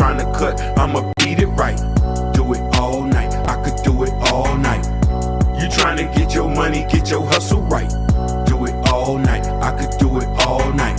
trying to cut, I'ma beat it right. Do it all night, I could do it all night. You trying to get your money, get your hustle right. Do it all night, I could do it all night.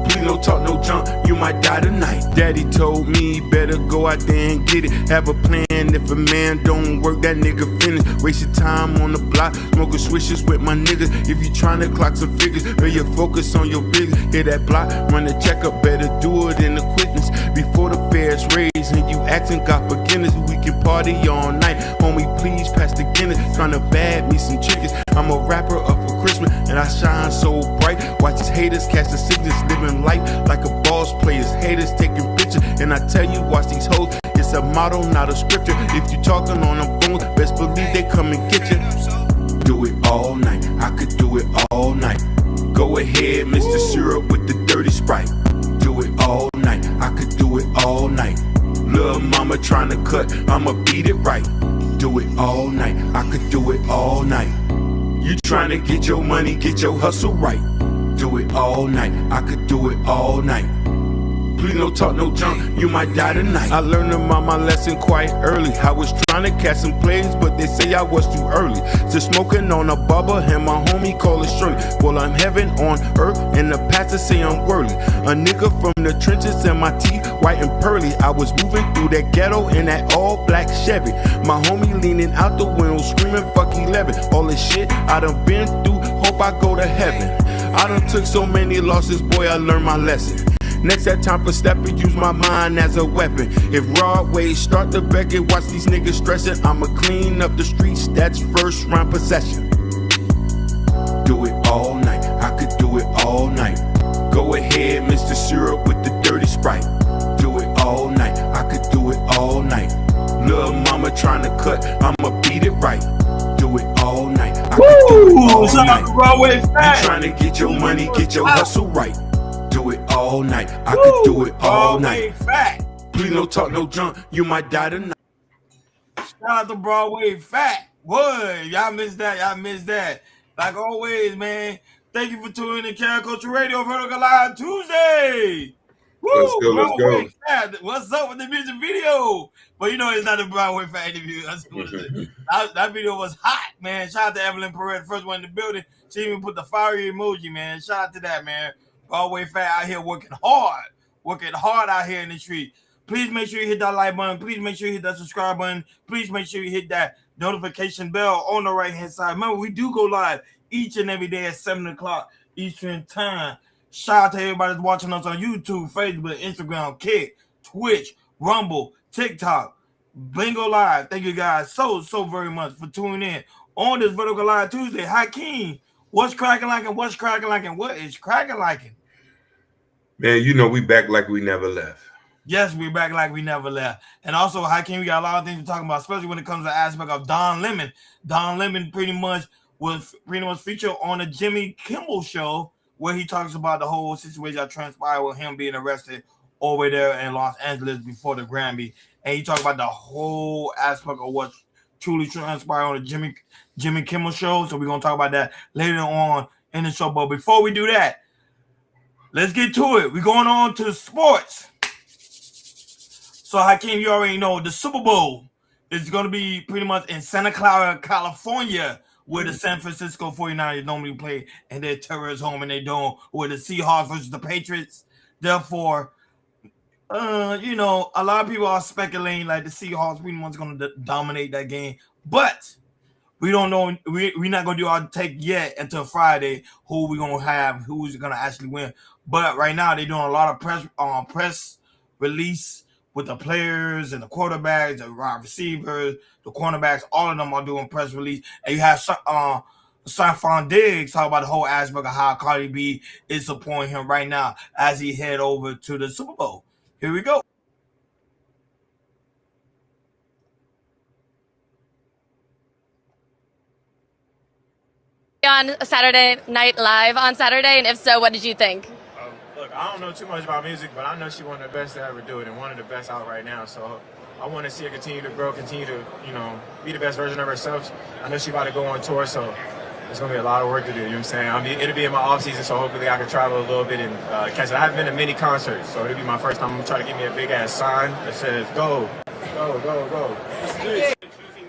Please don't talk no junk, you might die tonight. Daddy told me better go out there and get it. Have a plan, if a man don't work, that nigga finish. Wasting time on the block, smoking swishes with my niggas. If you tryna clock some figures, better focus on your business. Hit that block, run the checkup, better do it in the quickness. Before the fair's raised and you asking God forgiveness, we can party all night. Homie, please pass the Guinness. Tryna bag me some chickens. I'm a rapper up for Christmas and I shine so bright. Watch these haters catch the sickness, living life like a boss player. Haters taking pictures, and I tell you, watch these hoes. It's a motto, not a scripture. If you talking on them phones, best believe they come and get you. Do it all night, I could do it all night. Go ahead, Mr. Syrup with the dirty Sprite. Do it all night, I could do it all night. Lil' mama trying to cut, I'ma beat it right. Do it all night, I could do it all night. You trying to get your money, get your hustle right. Do it all night, I could do it all night. Please don't talk no junk, you might die tonight. I learned about my lesson quite early. I was trying to catch some plays, but they say I was too early. Just smoking on a bubble, and my homie call it Shirley. Well, I'm heaven on earth, and the pastor say I'm worthy. A nigga from the trenches, and my teeth white and pearly. I was moving through that ghetto in that all-black Chevy. My homie leaning out the window, screaming fuck 11. All this shit I done been through, hope I go to heaven. I done took so many losses, boy, I learned my lesson. Next that time for stepping, use my mind as a weapon. If raw ways start to beckon, watch these niggas stressing. I'ma clean up the streets, that's first round possession. Do it all night, I could do it all night. Go ahead, Mr. Syrup with the dirty Sprite. Do it all night, I could do it all night. Lil' mama trying to cut, I'ma beat it right. Do it all night, I could do it all night. You trying to get your money, get your hustle right. Do it all night, I could do it all night. Please don't talk no junk, you might die tonight. Shout out to Broadway Fat. Boy, y'all missed that. Y'all missed that. Like always, man. Thank you for tuning in to Carol Culture Radio Vertical Live Tuesday. Woo! Let's go. Fat. What's up with the music video? But you know it's not a Broadway Fat interview. That video was hot, man. Shout out to Evelyn Perez, first one in the building. She even put the fire emoji, man. Shout out to that, man. Broadway Fat out here working hard out here in the street. Please make sure you hit that like button. Please make sure you hit that subscribe button. Please make sure you hit that notification bell on the right hand side. Remember, we do go live each and every day at 7 o'clock Eastern time. Shout out to everybody that's watching us on YouTube, Facebook, Instagram, Kick, Twitch, Rumble, TikTok, Bingo Live. Thank you guys so very much for tuning in on this Vertical Live Tuesday. Hakeem, what's cracking like and what's cracking like and what is cracking like? Man, you know we back like we never left. Yes, we're back like we never left. And also, Hakeem, we got a lot of things to talk about, especially when it comes to the aspect of Don Lemon. Don Lemon pretty much featured on the Jimmy Kimmel show where he talks about the whole situation that transpired with him being arrested over there in Los Angeles before the Grammy. And he talked about the whole aspect of what truly transpired on the Jimmy Kimmel show. So we're going to talk about that later on in the show. But before we do that, let's get to it. We're going on to sports. So, Hakeem, you already know the Super Bowl is going to be pretty much in Santa Clara, California, where the San Francisco 49ers normally play in their terrorist home in their dome, where the Seahawks versus the Patriots. Therefore, a lot of people are speculating like the Seahawks pretty much going to dominate that game. But we don't know. We're not going to do our take yet until Friday who we're going to have, who's going to actually win. But right now, they're doing a lot of press release with the players and the quarterbacks, the wide receivers, the cornerbacks, all of them are doing press release. And you have Stephon Diggs talk about the whole aspect of how Cardi B is supporting him right now as he head over to the Super Bowl. Here we go. On Saturday Night Live on Saturday, and if so, what did you think? Look, I don't know too much about music, but I know she's one of the best to ever do it and one of the best out right now. So I want to see her continue to grow, continue to, be the best version of herself. I know she's about to go on tour, so It's gonna be a lot of work to do. You know what I'm saying? It'll be in my off season, so hopefully I can travel a little bit and catch it. I haven't been to many concerts, so it'll be my first time. I'm gonna try to get me a big ass sign that says "Go, go, go, go."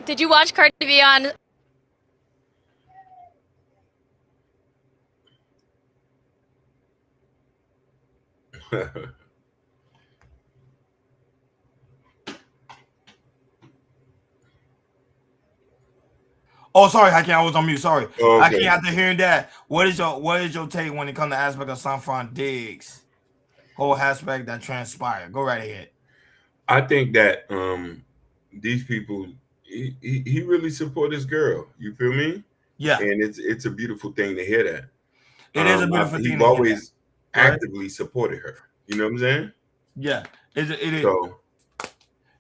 Did you watch Cardi B on? Oh, sorry, Hakeem, I was on mute. Sorry. Okay. Hakeem, after hearing that, what is your take when it comes to aspect of Sanfron Diggs? Whole aspect that transpired. Go right ahead. I think that these people, he really support his girl. You feel me? Yeah. And it's a beautiful thing to hear that. It is a beautiful thing. He's always actively supported her. You know what I'm saying? Yeah. It is. So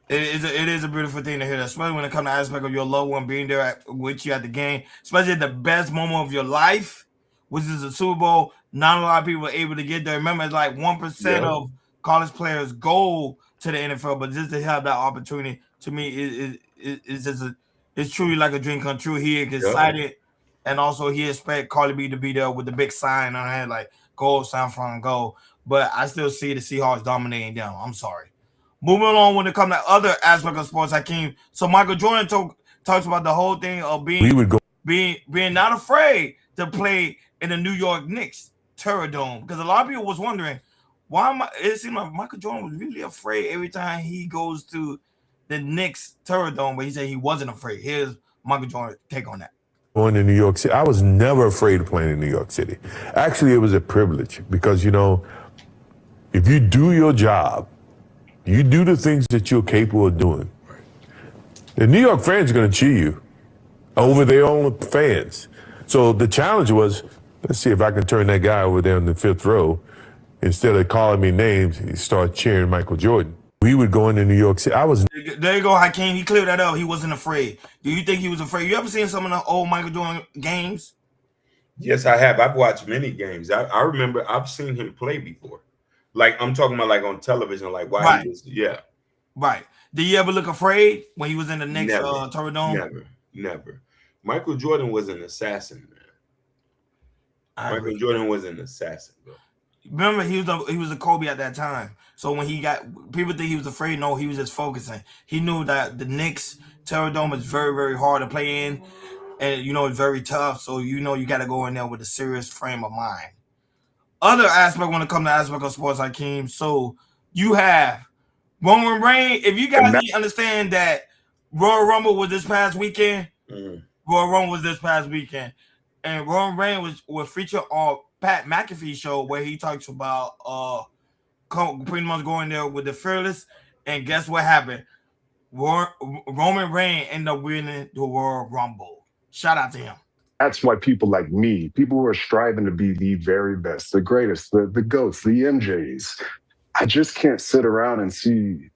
It is a beautiful thing to hear that, especially when it comes to aspect of your loved one being there with you at the game, especially at the best moment of your life, which is the Super Bowl. Not a lot of people are able to get there. Remember, it's like 1% of college players go to the NFL, but just to have that opportunity, to me, it's truly like a dream come true. He is excited, and also he expect Cardi B to be there with the big sign on her head, like "Go, Sanfron, go." But I still see the Seahawks dominating them. I'm sorry. Moving along when it comes to other aspects of sports, Hakeem. So Michael Jordan talks about the whole thing of being not afraid to play in the New York Knicks Terror Dome, because a lot of people was wondering it seemed like Michael Jordan was really afraid every time he goes to the Knicks Terror Dome, but he said he wasn't afraid. Here's Michael Jordan's take on that. Going to New York City, I was never afraid of playing in New York City. Actually, it was a privilege because, if you do your job, you do the things that you're capable of doing, the New York fans are going to cheer you over their own fans. So the challenge was, let's see if I can turn that guy over there in the fifth row. Instead of calling me names, he started cheering Michael Jordan. We would go into New York City. There you go, Hakeem. He cleared that up. He wasn't afraid. Do you think he was afraid? You ever seen some of the old Michael Jordan games? Yes, I have. I've watched many games. I remember I've seen him play before. Like I'm talking about, like on television, like why he was, Right. Did you ever look afraid when he was in the Knicks Terror Dome? Never. Michael Jordan was an assassin, man. Michael Jordan was an assassin, bro. Remember, he was a Kobe at that time. So when people think he was afraid. No, he was just focusing. He knew that the Knicks Terror Dome is very, very hard to play in, and it's very tough. So you got to go in there with a serious frame of mind. Other aspect when it comes to aspect of sports, Hakeem. So you have Roman Reigns. If you guys need to understand that Royal Rumble was this past weekend, and Roman Reigns was featured on Pat McAfee's show where he talks about pretty much going there with the Fearless, and guess what happened? Roman Reigns ended up winning the Royal Rumble. Shout out to him. That's why people like me, people who are striving to be the very best, the greatest, the GOATs, the MJs, I just can't sit around and see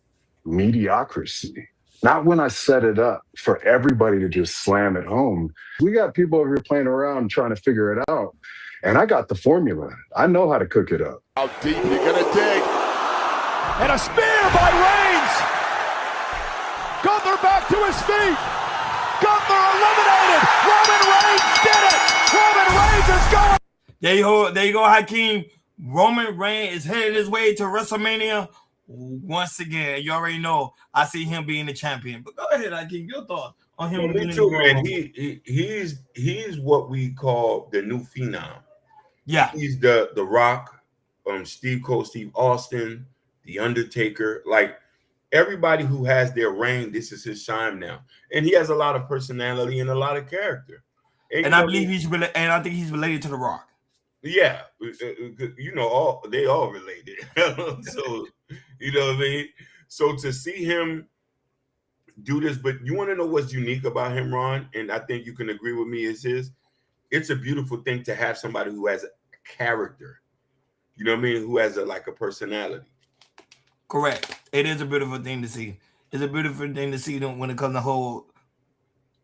mediocrity. Not when I set it up for everybody to just slam it home. We got people over here playing around trying to figure it out. And I got the formula. I know how to cook it up. How deep you gonna dig? And a spear by Reigns! Gunther back to his feet! Gunther eliminated! Roman Reigns did it! Roman Reigns is going! There you go, Hakeem. Roman Reigns is headed his way to WrestleMania once again. You already know I see him being the champion. But go ahead, Hakeem, your thoughts on him. Me too, man. He's what we call the new phenom. Yeah. He's the Rock, Steve Cole, Steve Austin, The Undertaker. Like everybody who has their reign, this is his time now. And he has a lot of personality and a lot of character. And I believe I think he's related to The Rock. Yeah, they all related. So, you know what I mean? So to see him do this, but you want to know what's unique about him, Ron, and I think you can agree with me, it's a beautiful thing to have somebody who has a character, you know what I mean, who has a personality. Correct. It is a beautiful thing to see. It's a beautiful thing to see when it comes to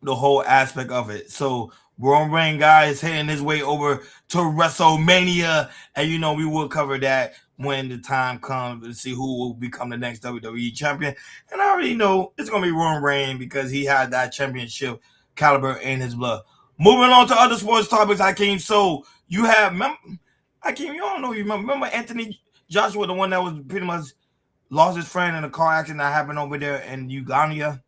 the whole aspect of it. So Roman Reigns, guys, heading his way over to WrestleMania, and we will cover that when the time comes to see who will become the next WWE champion. And I already know it's gonna be Roman Reigns because he had that championship caliber in his blood. Moving on to other sports topics, Hakeem. So you have, Hakeem, you don't know, you remember Anthony Joshua, the one that was pretty much lost his friend in a car accident that happened over there in Uganda?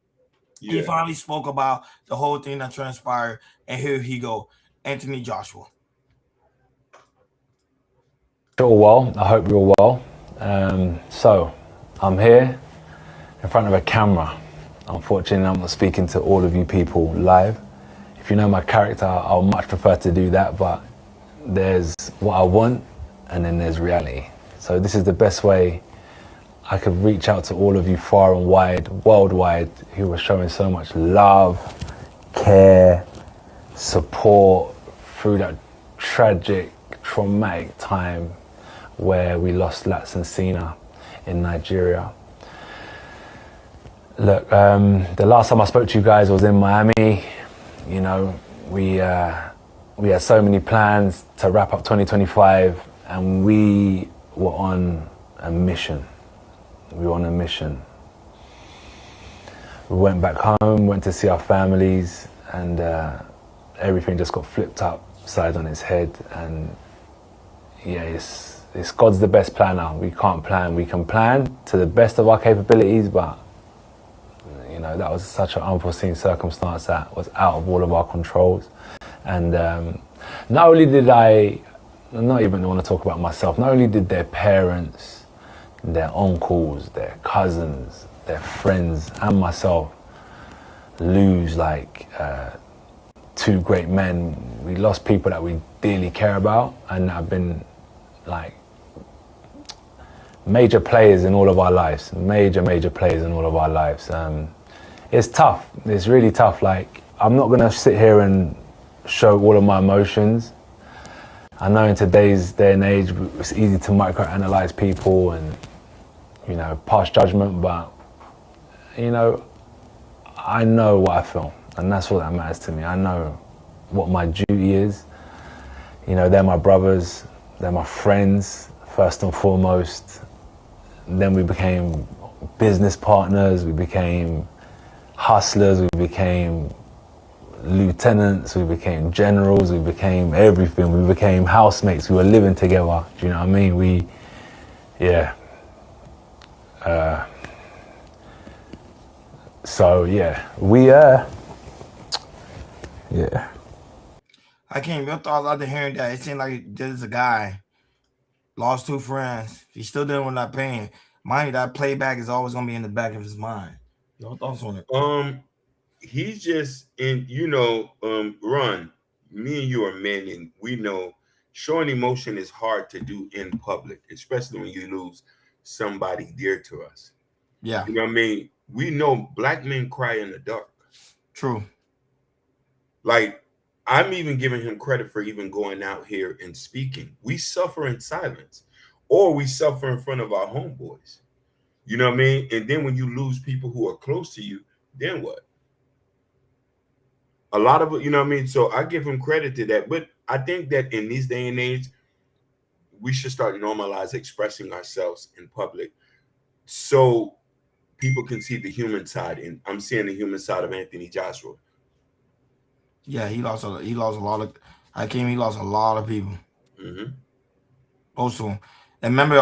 Yeah. He finally spoke about the whole thing that transpired, and here he go, Anthony Joshua. You're all well. I hope you're all well. So I'm here in front of a camera. Unfortunately, I'm not speaking to all of you people live. If you know my character, I'll much prefer to do that, but there's what I want and then there's reality. So this is the best way I could reach out to all of you far and wide, worldwide, who are showing so much love, care, support through that tragic, traumatic time where we lost Lats and Sina in Nigeria. Look, the last time I spoke to you guys was in Miami. You know, we had so many plans to wrap up 2025, and we were on a mission. We were on a mission. We went back home, went to see our families, and everything just got flipped upside on its head. And yeah, it's God's the best planner. We can't plan. We can plan to the best of our capabilities, but you know, that was such an unforeseen circumstance that was out of all of our controls. And not only did I not even want to talk about myself, not only did their parents, their uncles, their cousins, their friends, and myself lose like two great men. We lost people that we dearly care about and that have been like major players in all of our lives, major players in all of our lives. It's tough, it's really tough. Like, I'm not gonna sit here and show all of my emotions. I know in today's day and age, it's easy to microanalyze people and, you know, pass judgment, but, you know, I know what I feel, and that's all that matters to me. I know what my duty is. You know, they're my brothers, they're my friends, first and foremost. Then we became business partners, we became hustlers, we became lieutenants, we became generals, we became everything. We became housemates, we were living together. Do you know what I mean? I can't. Your thoughts after hearing that? It seemed like there's a guy lost two friends. He's still dealing with that pain. Mind you, that playback is always gonna be in the back of his mind. Your thoughts on it? He's just in, you know, Ron, me and you are men, and we know showing emotion is hard to do in public, especially when you lose somebody dear to us. Yeah, You know what I mean? We know black men cry in the dark. true. Like, I'm even giving him credit for even going out here and speaking. We suffer in silence, or we suffer in front of our homeboys. You know what I mean? And then when you lose people who are close to you, then what? A lot of it, you know what I mean? So I give him credit to that. But I think that in this day and age, we should start to normalize expressing ourselves in public so people can see the human side. And I'm seeing the human side of Anthony Joshua. Yeah, he lost a lot of. He lost a lot of people. Mm-hmm. Close to him. And remember,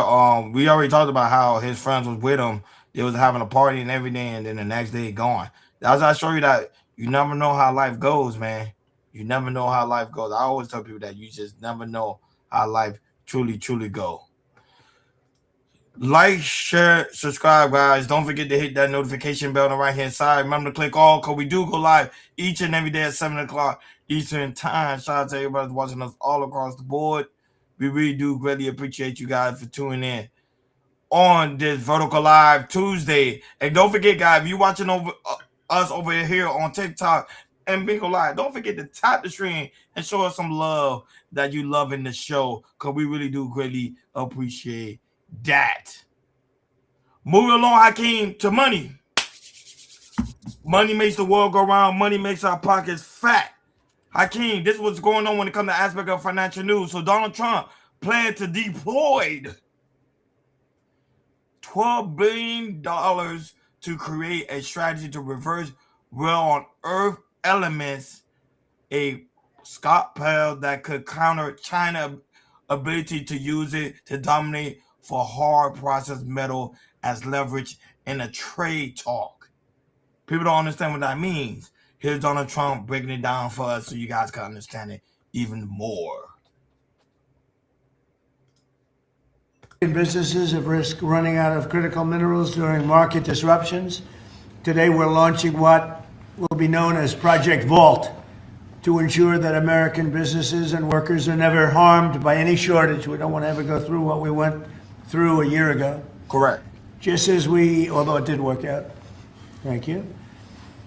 we already talked about how his friends was with him. They was having a party and everything, and then the next day gone. That's how I show you that you never know how life goes, man. You never know how life goes. I always tell people that you just never know how life truly go. Like, share, subscribe, guys. Don't forget to hit that notification bell on the right hand side. Remember to click all, because we do go live each and every day at 7 o'clock Eastern time. Shout out to everybody watching us all across the board. We really do greatly appreciate you guys for tuning in on this Vertical Live Tuesday. And don't forget, guys, if you're watching us over here on TikTok and Bingo Live, don't forget to tap the screen and show us some love that you love in the show, because we really do greatly appreciate that. Moving along, Hakeem, to money. Money makes the world go round. Money makes our pockets fat. Hakeem, this is what's going on when it comes to aspect of financial news. So Donald Trump planned to deploy $12 billion to create a strategy to reverse real on earth elements, a stockpile that could counter China's ability to use it to dominate for hard processed metal as leverage in a trade talk. People don't understand what that means. Here's Donald Trump breaking it down for us so you guys can understand it even more. Businesses have risked running out of critical minerals during market disruptions. Today, we're launching what will be known as Project Vault to ensure that American businesses and workers are never harmed by any shortage. We don't want to ever go through what we went through a year ago. Correct. Just as we, although it did work out, thank you.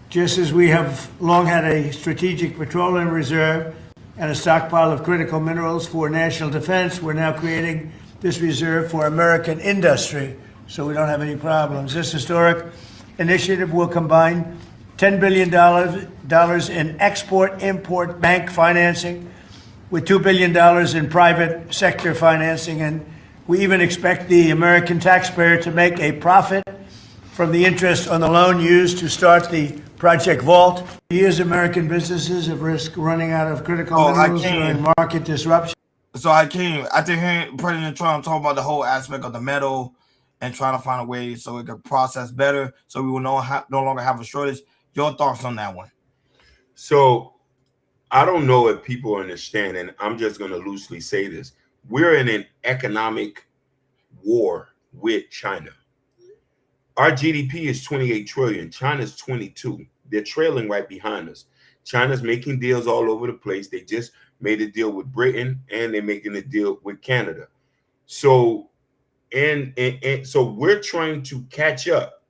Just as we have long had a strategic petroleum reserve and a stockpile of critical minerals for national defense, we're now creating this reserve for American industry, so we don't have any problems. This historic initiative will combine $10 billion in export-import bank financing with $2 billion in private sector financing, and we even expect the American taxpayer to make a profit from the interest on the loan used to start the Project Vault. For years, American businesses have risked running out of critical minerals during market disruption. So I think hearing President Trump talk about the whole aspect of the metal and trying to find a way so it could process better, so we will no longer have a shortage. Your thoughts on that one? So I don't know if people understand, and I'm just going to loosely say this. We're in an economic war with China. Our GDP is 28 trillion. China's 22. They're trailing right behind us. China's making deals all over the place. They just made a deal with Britain, and they're making a deal with Canada. So, and so we're trying to catch up.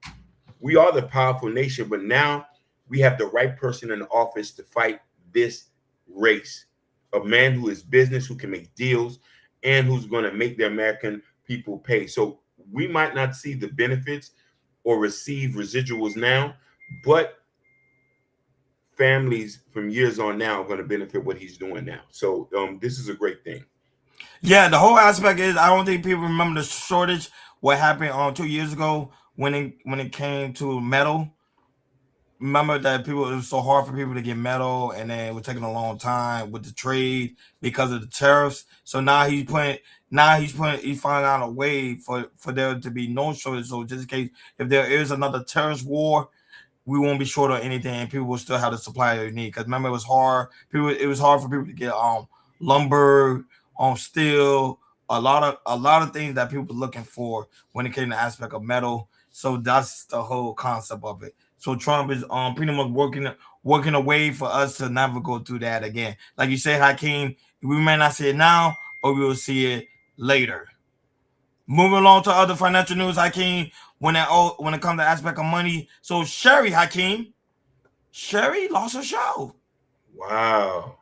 We are the powerful nation, but now we have the right person in the office to fight this race. A man who is business, who can make deals, and who's going to make the American people pay. So we might not see the benefits or receive residuals now, but families from years on now are going to benefit what he's doing now. So this is a great thing. Yeah, the whole aspect is I don't think people remember the shortage, what happened 2 years ago when it came to metal. Remember that it was so hard for people to get metal, and then it was taking a long time with the trade because of the tariffs. So now he's finding out a way for there to be no shortage. So just in case if there is another terrorist war, we won't be short on anything, and people will still have the supply they need. Because remember, it was hard. It was hard for people to get lumber, steel, a lot of things that people were looking for when it came to the aspect of metal. So that's the whole concept of it. So Trump is pretty much working a way for us to never go through that again. Like you said, Hakeem, we may not see it now, but we will see it later. Moving along to other financial news, Hakeem, when it comes to aspect of money. So Sherry lost her show. Wow.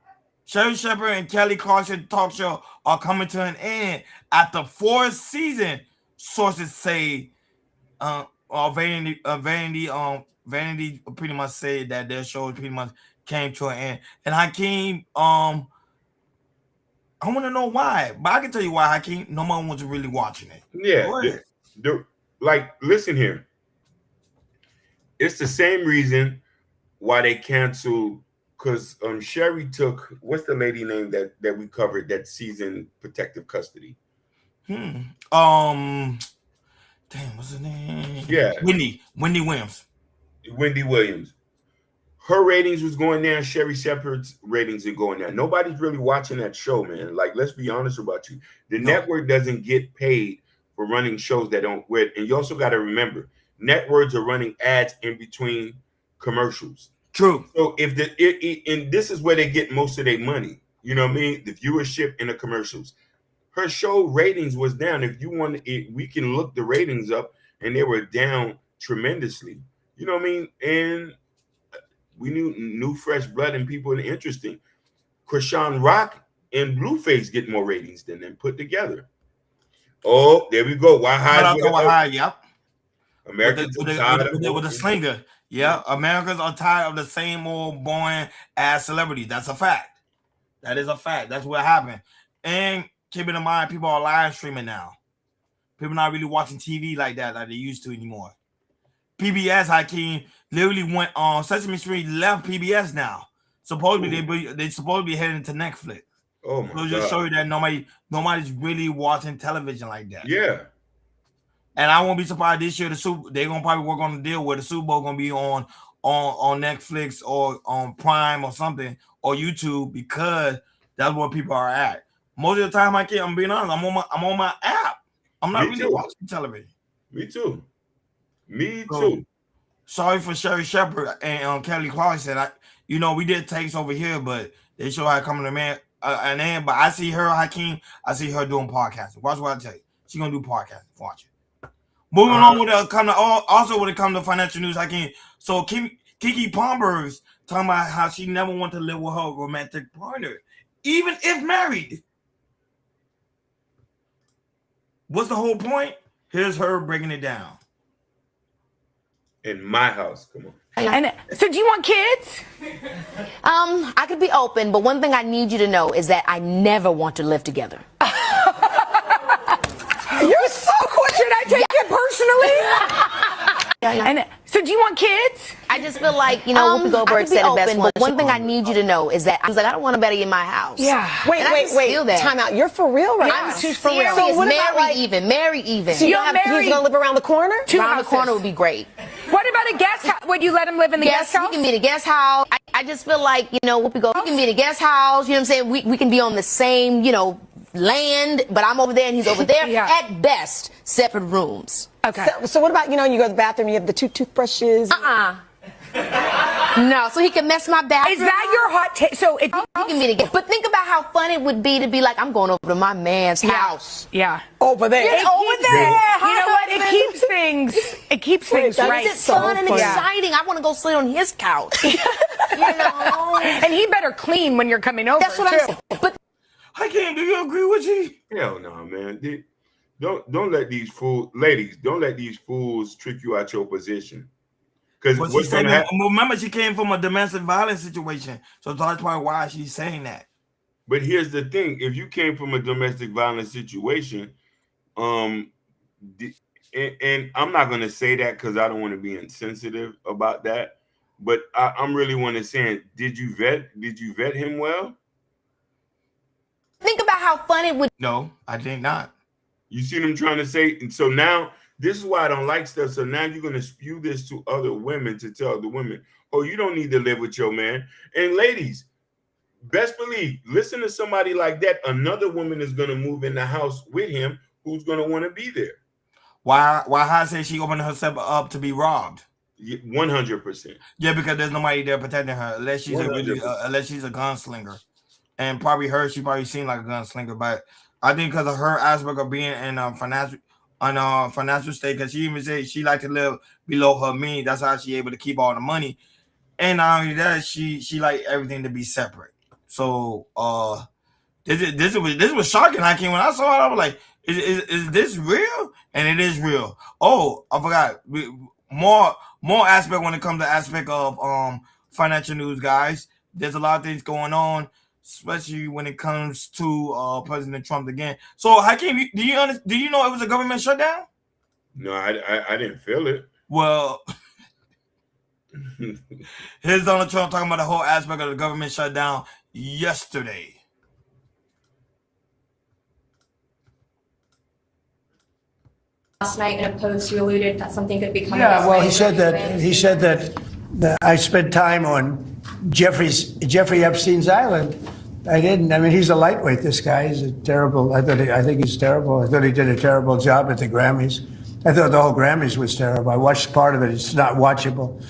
Sherry Shepherd and Kelly Clarkson talk show are coming to an end after 4th season. Sources say Vanity pretty much said that their show pretty much came to an end. And Hakeem, I want to know why, but I can tell you why, Hakeem. No one was really watching it. Yeah, listen here. It's the same reason why they canceled, because Sherry took, what's the lady name that we covered that season, protective custody? Damn, what's her name? Yeah, Wendy Williams. Wendy Williams. Her ratings was going down. Sherry Shepherd's ratings are going down. Nobody's really watching that show, man. Like, let's be honest about you. The network doesn't get paid for running shows that don't work. And you also got to remember, networks are running ads in between commercials. True. So and this is where they get most of their money. You know what I mean? The viewership and the commercials. Her show ratings was down. If you want it, we can look the ratings up, and they were down tremendously. You know what I mean? And we knew new fresh blood and people interesting. Krishan Rock and Blueface get more ratings than them put together. Oh, there we go. Why high? Yep. Americans with the slinger. Yeah, Americans are tired of the same old boring ass celebrities. That's a fact. That is a fact. That's what happened. And keeping in mind, people are live streaming now. People not really watching TV like that, like they used to anymore. PBS, Hakeem, literally went on Sesame Street, left PBS now. supposedly they supposed to be heading to Netflix. Oh my So god! just show you that nobody's really watching television like that. Yeah. And I won't be surprised this year they're gonna probably work on a deal where the Super Bowl gonna be on Netflix or on Prime or something or YouTube because that's where people are at. Most of the time, I'm being honest, I'm on my app. I'm not really watching television. Me too. So, sorry for Sherry Shepherd and Kelly Clarkson. We did takes over here, but they show how coming to man but I see her, Hakeem. I see her doing podcasting. Watch what I tell you. She's gonna do podcasting. Watch it. Moving on with also when it comes to financial news, Hakeem. So Keke Palmer's talking about how she never want to live with her romantic partner, even if married. What's the whole point? Here's her breaking it down. In my house, come on. And so, do you want kids? I could be open, but one thing I need you to know is that I never want to live together. You're so quick. Should I take it personally? And so, do you want kids? I just feel like, Whoopi Goldberg said it best once. But one thing I need you to know is that I was like, I don't want nobody in my house. Yeah. Wait. Time out. You're for real right now? She's for real. So marry even. So he's gonna live around the corner? Around the corner would be great. What about a guest house? Would you let him live in the guest house? He can be in a guest house. I just feel like, Whoopi Goldberg, he can be in a guest house. You know what I'm saying? We can be on the same, land, but I'm over there and he's over there. Yeah. At best, separate rooms. Okay. So what about, you go to the bathroom, you have the two toothbrushes? No, so he can mess my bathroom. Is that your hot take? So if he can be together. But think about how fun it would be to be like, I'm going over to my man's house. Yeah. Over there. Over there. You know what? It keeps things right. It's fun and exciting. I want to go sit on his couch. And he better clean when you're coming over. That's what I'm saying. But Hakeem, do you agree with you? Hell no, man. Don't let these fools, ladies, don't let these fools trick you out your position. Because remember, she came from a domestic violence situation, so that's probably why she's saying that. But here's the thing: if you came from a domestic violence situation, and I'm not gonna say that because I don't want to be insensitive about that, but I'm really want to say, did you vet him well? Think about how fun it would. No, I think not. You see what I'm trying to say? And so now. This is why I don't like stuff. So now you're going to spew this to other women to tell other women, oh, you don't need to live with your man. And ladies, best believe, listen to somebody like that. Another woman is going to move in the house with him who's going to want to be there. Why I say she opened herself up to be robbed? 100%. Yeah, because there's nobody there protecting her unless she's a gunslinger. And she probably seemed like a gunslinger. But I think because of her aspect of being in financial state, because she even said she like to live below her means. That's how she able to keep all the money. And not only that, she like everything to be separate. So this was shocking. When I saw it, I was like, is this real? And it is real. Oh, I forgot. More aspect when it comes to aspect of financial news, guys. There's a lot of things going on, especially when it comes to President Trump again. So, Hakeem, do you know it was a government shutdown? No, I didn't feel it. Well, here's Donald Trump talking about the whole aspect of the government shutdown yesterday. Last night in a post, you alluded that something could be coming. Yeah, well, he said that I spent time on Jeffrey Epstein's island. I didn't. I mean, he's a lightweight. This guy is a terrible. I think he's terrible. I thought he did a terrible job at the Grammys. I thought the whole Grammys was terrible. I watched part of it. It's not watchable.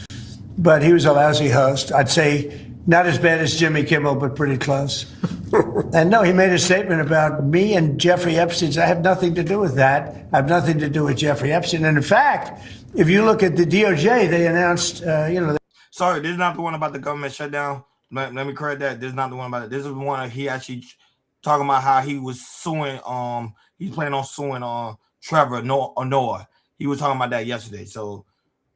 But he was a lousy host. I'd say not as bad as Jimmy Kimmel, but pretty close. And no, he made a statement about me and Jeffrey Epstein. I have nothing to do with that. I have nothing to do with Jeffrey Epstein. And in fact, if you look at the DOJ, they announced, Sorry, this is not the one about the government shutdown. Let me correct that. This is not the one about it. This is the one he actually talking about how he was suing. He's planning on suing Trevor Noah. He was talking about that yesterday. So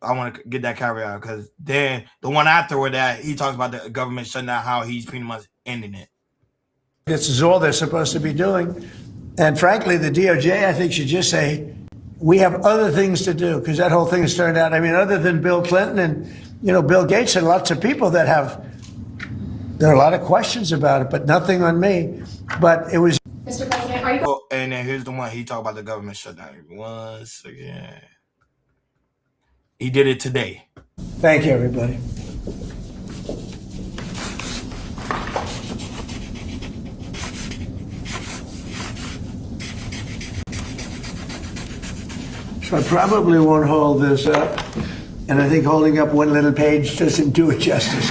I want to get that carried out because then the one after that he talks about the government shutting down, how he's pretty much ending it. This is all they're supposed to be doing. And frankly, the DOJ, I think, should just say, we have other things to do, because that whole thing has turned out, I mean, other than Bill Clinton and, Bill Gates and lots of people that have There are a lot of questions about it, but nothing on me. But it was. Mr. President, are you Oh, and then here's the one. He talked about the government shutdown. Once again. He did it today. Thank you, everybody. So I probably won't hold this up. And I think holding up one little page doesn't do it justice.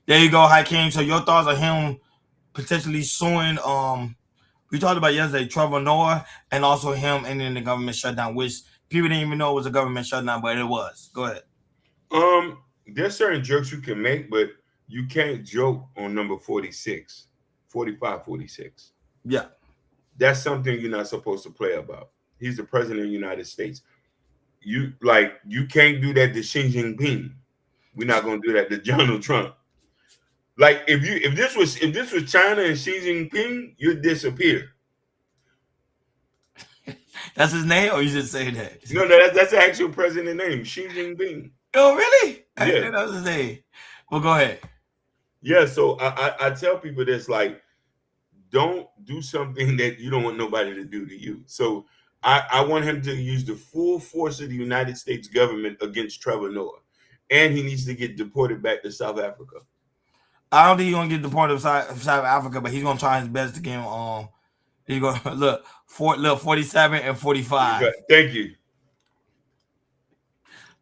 There you go, Hakeem. So your thoughts on him potentially suing we talked about yesterday, Trevor Noah, and also him ending the government shutdown, which people didn't even know it was a government shutdown, but it was. Go ahead. There's certain jokes you can make, but you can't joke on number 46, 45, 46. Yeah. That's something you're not supposed to play about. He's the president of the United States. You can't do that to Xi Jinping. We're not gonna do that to Donald Trump. Like if this was China and Xi Jinping, you'd disappear. That's his name, or you just say that? No, that's the actual president name, Xi Jinping. Oh, really? I Yeah, think that was his name. Well, go ahead. Yeah, so I tell people this, like, don't do something that you don't want nobody to do to you. So I want him to use the full force of the United States government against Trevor Noah, and he needs to get deported back to South Africa. I don't think he's gonna get deported to South Africa, but he's gonna try his best to get him. He's gonna look 47 and 45. Okay, thank you.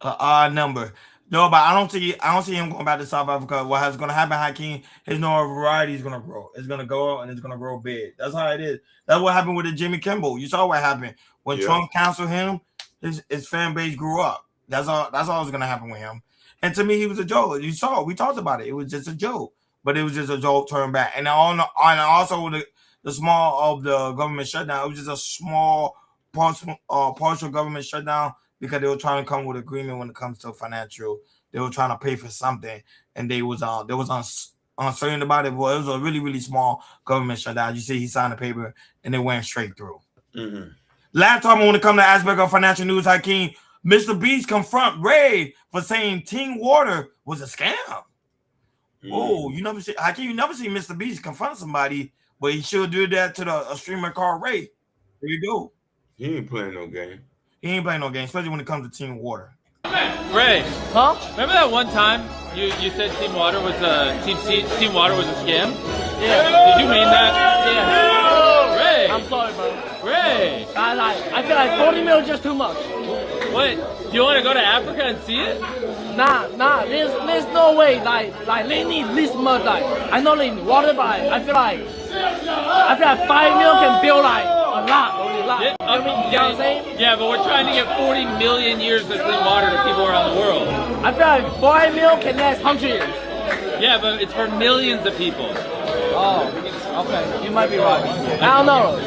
Odd number. No, but I don't see him going back to South Africa. What is gonna happen, Hakeem? His notoriety is gonna grow. It's gonna go and it's gonna grow big. That's how it is. That's what happened with the Jimmy Kimmel. You saw what happened when Trump canceled him. His fan base grew up. That's all that's gonna happen with him. And to me, he was a joke. You saw, we talked about it. It was just a joke, but it was just a joke turned back. And also the small of the government shutdown, it was just a small partial government shutdown because they were trying to come with agreement when it comes to financial. They were trying to pay for something, and they was uncertain about it. Well, it was a really, really small government shutdown. You see, he signed the paper, and it went straight through. Mm-hmm. Last time, when it comes to aspect of financial news, Hakeem, Mr. Beast confront Ray for saying Team Water was a scam. Oh, you never see Hakeem. You never see Mr. Beast confront somebody, but he should do that to a streamer called Ray. There you go. He ain't playing no game. He ain't playing no game, especially when it comes to Team Water. Ray, huh? Remember that one time you said Team Water was a Team Water was a scam? Yeah. Did you mean that? Yeah. Ray. I'm sorry, bro. Ray. I feel like 40 mil is just too much. What? Do you want to go to Africa and see it? Nah. There's no way. Like they need this much. Like I know they need water, but I feel like 5 mil can build like a lot. Yeah, you know what I'm saying? Yeah, but we're trying to get 40 million years of clean water to people around the world. I feel like 5 mil can last 100 years. Yeah, but it's for millions of people. Oh, okay. You might be right. I don't know.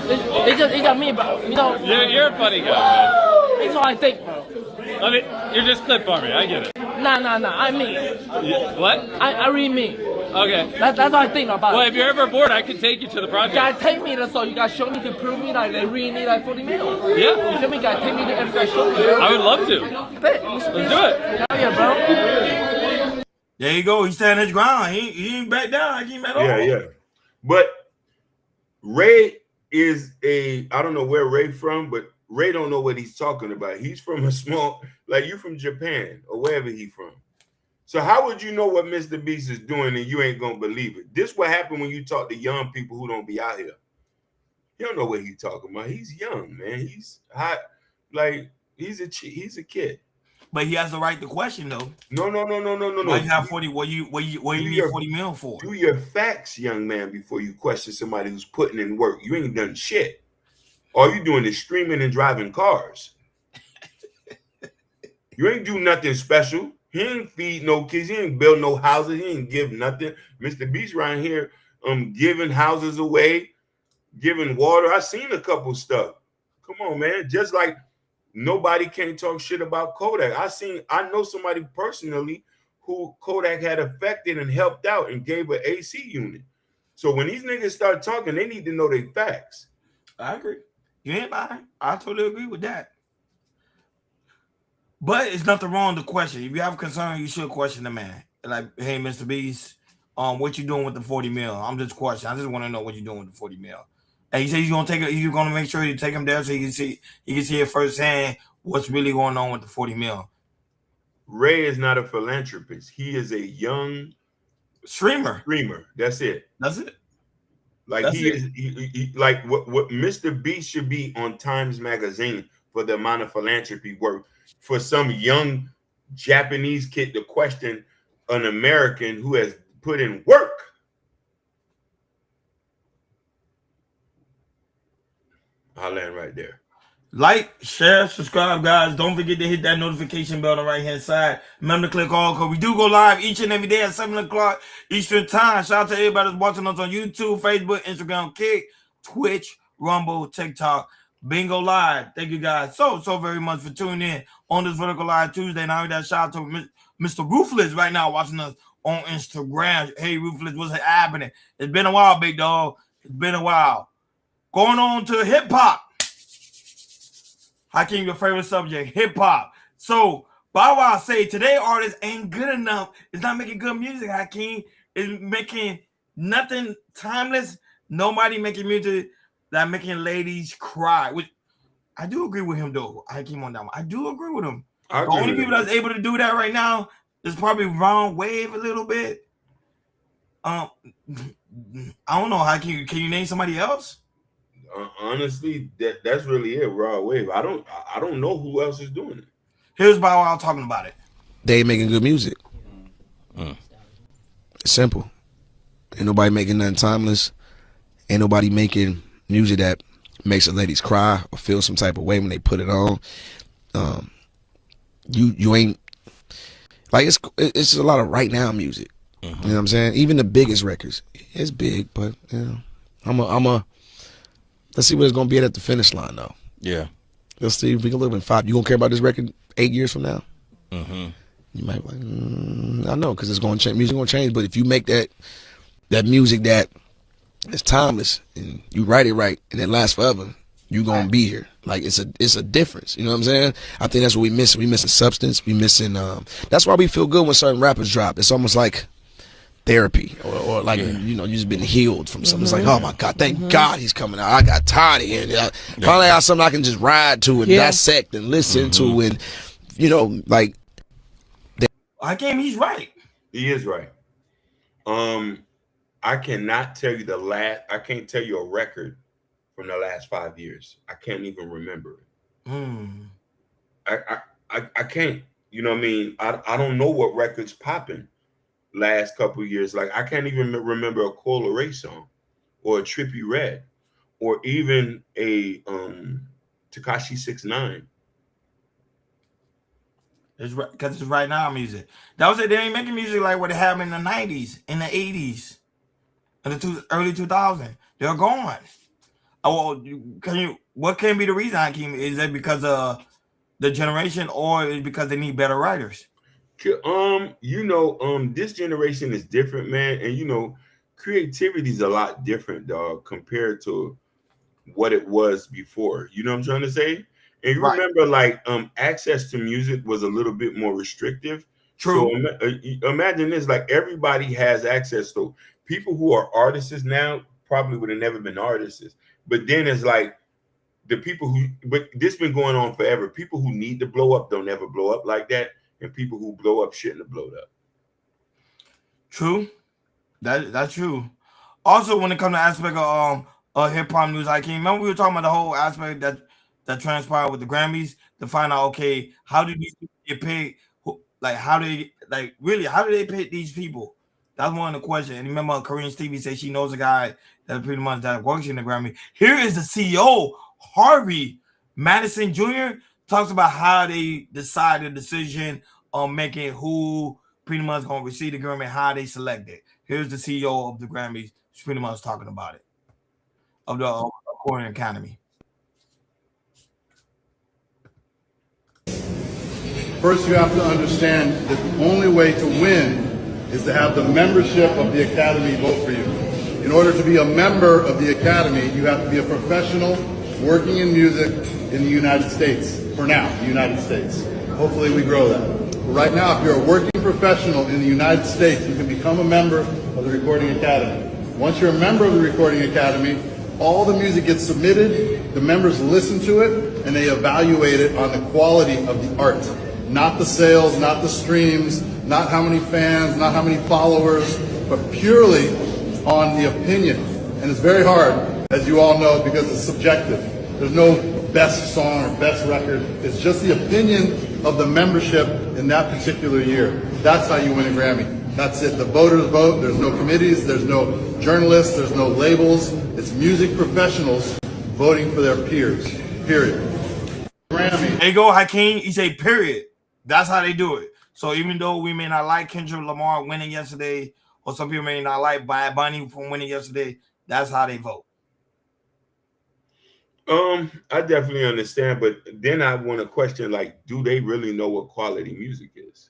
It's just me, but you know. You're a funny guy, man. That's what I think, bro. I mean, you're just clip farming. I get it. Nah. I mean. What? I really mean. Okay. That's what I think about it. Well, if you're ever bored, I can take you to the project. You gotta take me there, so you gotta show me to prove me like they really need like 40 mil. Yeah. You feel me? You gotta take me to every show me. I would love to. Let's do it. Hell yeah, bro. There you go. He's standing his ground. He ain't back down. He ain't at all. Yeah. But Ray is I don't know where Ray from, but Ray don't know what he's talking about. He's from a small, like you from Japan or wherever he from. So how would you know what Mr. Beast is doing and you ain't gonna believe it? This what happen when you talk to young people who don't be out here. You don't know what he's talking about. He's young, man. He's hot, like he's a kid. But he has the right to question, though. No. Why you have 40? What you need 40 mil for? Do your facts, young man, before you question somebody who's putting in work. You ain't done shit. All you doing is streaming and driving cars. You ain't do nothing special. He ain't feed no kids. He ain't build no houses. He ain't give nothing. Mr. Beast right here, giving houses away, giving water. I seen a couple stuff. Come on, man. Just like nobody can't talk shit about Kodak. I know somebody personally who Kodak had affected and helped out and gave an AC unit. So when these niggas start talking, they need to know their facts. I agree. You ain't lying. I totally agree with that. But it's nothing wrong to question. If you have a concern, you should question the man. like, hey, Mr. Beast, what you doing with the 40 mil? I'm just questioning. I just want to know what you doing with the 40 mil. And he said he's gonna take it. He's gonna make sure you take him there so he can see it firsthand what's really going on with the 40 mil. Ray is not a philanthropist. He is a young streamer. That's it. That's it. Like he like what Mr. Beast should be on Times Magazine for the amount of philanthropy work for some young Japanese kid to question an American who has put in work. I'll land right there. Like, share, subscribe, guys. Don't forget to hit that notification bell on the right-hand side. Remember to click all, because we do go live each and every day at 7 o'clock Eastern Time. Shout out to everybody that's watching us on YouTube, Facebook, Instagram, Kick, Twitch, Rumble, TikTok, Bingo Live. Thank you guys so very much for tuning in on this Vertical Live Tuesday. Now that shout out to Mr. Ruthless right now watching us on Instagram. Hey, Ruthless, what's happening? It's been a while, big dog. It's been a while. Going on to hip-hop. Hakeem, your favorite subject, hip-hop. So, Bow Wow say, today artists ain't good enough. It's not making good music, Hakeem. It's making nothing timeless. Nobody making music that making ladies cry. Which I do agree with him, though. Hakeem on that one. I do agree with him. The only people that's able to do that right now is probably Ron Wave a little bit. I don't know, Hakeem. Can you name somebody else? Honestly, that's really it. Raw Wave. I don't know who else is doing it. Here's Bow Wow talking about it. They ain't making good music. It's simple. Ain't nobody making nothing timeless. Ain't nobody making music that makes the ladies cry or feel some type of way when they put it on. You ain't like it's a lot of right now music. You know what I'm saying? Even the biggest records, it's big, but you know, I'm a. Let's see what it's gonna be at the finish line, though. Yeah. Let's see if we can live in 5. You gonna care about this record 8 years from now? You might be like, I know, because it's gonna change. Music gonna change, but if you make that music that is timeless and you write it right and it lasts forever, you gonna be here. Like it's a difference. You know what I'm saying? I think that's what we miss. We missing substance. We missing. That's why we feel good when certain rappers drop. It's almost like therapy or like you know, you just been healed from something. It's like, oh my God, thank God he's coming out. I got tired of hearing it. Finally got something I can just ride to and dissect and listen to, and you know, like he's right. He is right. I cannot tell you I can't tell you a record from the last 5 years. I can't even remember it. I can't. You know what I mean? I don't know what records popping last couple of years. Like I can't even remember a Coil Ray song or a Trippie Redd or even a Tekashi 6ix9ine. It's right because it's right now music. That was it. They ain't making music like what it happened in the 90s, in the 80s, in the early 2000s. They're gone. Oh, well, what can be the reason, Hakeem? Is that because of the generation, or is it because they need better writers? You know, this generation is different, man, and you know, creativity is a lot different, dog, compared to what it was before. You know what I'm trying to say? And you remember, like, access to music was a little bit more restrictive. True. So imagine this: like everybody has access to. People who are artists now probably would have never been artists, but then it's like the people who. But this been going on forever. People who need to blow up don't ever blow up like that. And people who blow up shouldn't have blown up. True, that's true. Also, when it comes to aspect of hip hop news, I can remember we were talking about the whole aspect that transpired with the Grammys to find out, okay, how did these people get paid? Like, how do they pay these people? That's one of the questions. And remember, Korean Stevie said she knows a guy that pretty much that works in the Grammy. Here is the CEO, Harvey Madison Jr. talks about how they decide the decision on making who pretty much going to receive the Grammy, how they select it. Here's the CEO of the Grammys, pretty much talking about it, of the Korean Academy. First, you have to understand that the only way to win is to have the membership of the Academy vote for you. In order to be a member of the Academy, you have to be a professional working in music in the United States. For now, the United States. Hopefully we grow that. Right now, if you're a working professional in the United States, you can become a member of the Recording Academy. Once you're a member of the Recording Academy, all the music gets submitted, the members listen to it, and they evaluate it on the quality of the art. Not the sales, not the streams, not how many fans, not how many followers, but purely on the opinion. And it's very hard, as you all know, because it's subjective. There's no best song or best record. It's just the opinion of the membership in that particular year. That's how you win a Grammy. That's it. The voters vote. There's no committees. There's no journalists. There's no labels. It's music professionals voting for their peers. Period. Grammy. There you go, Hakeem. He say period. That's how they do it. So even though we may not like Kendrick Lamar winning yesterday, or some people may not like Bad Bunny from winning yesterday, that's how they vote. I definitely understand, but then I want to question, like, do they really know what quality music is?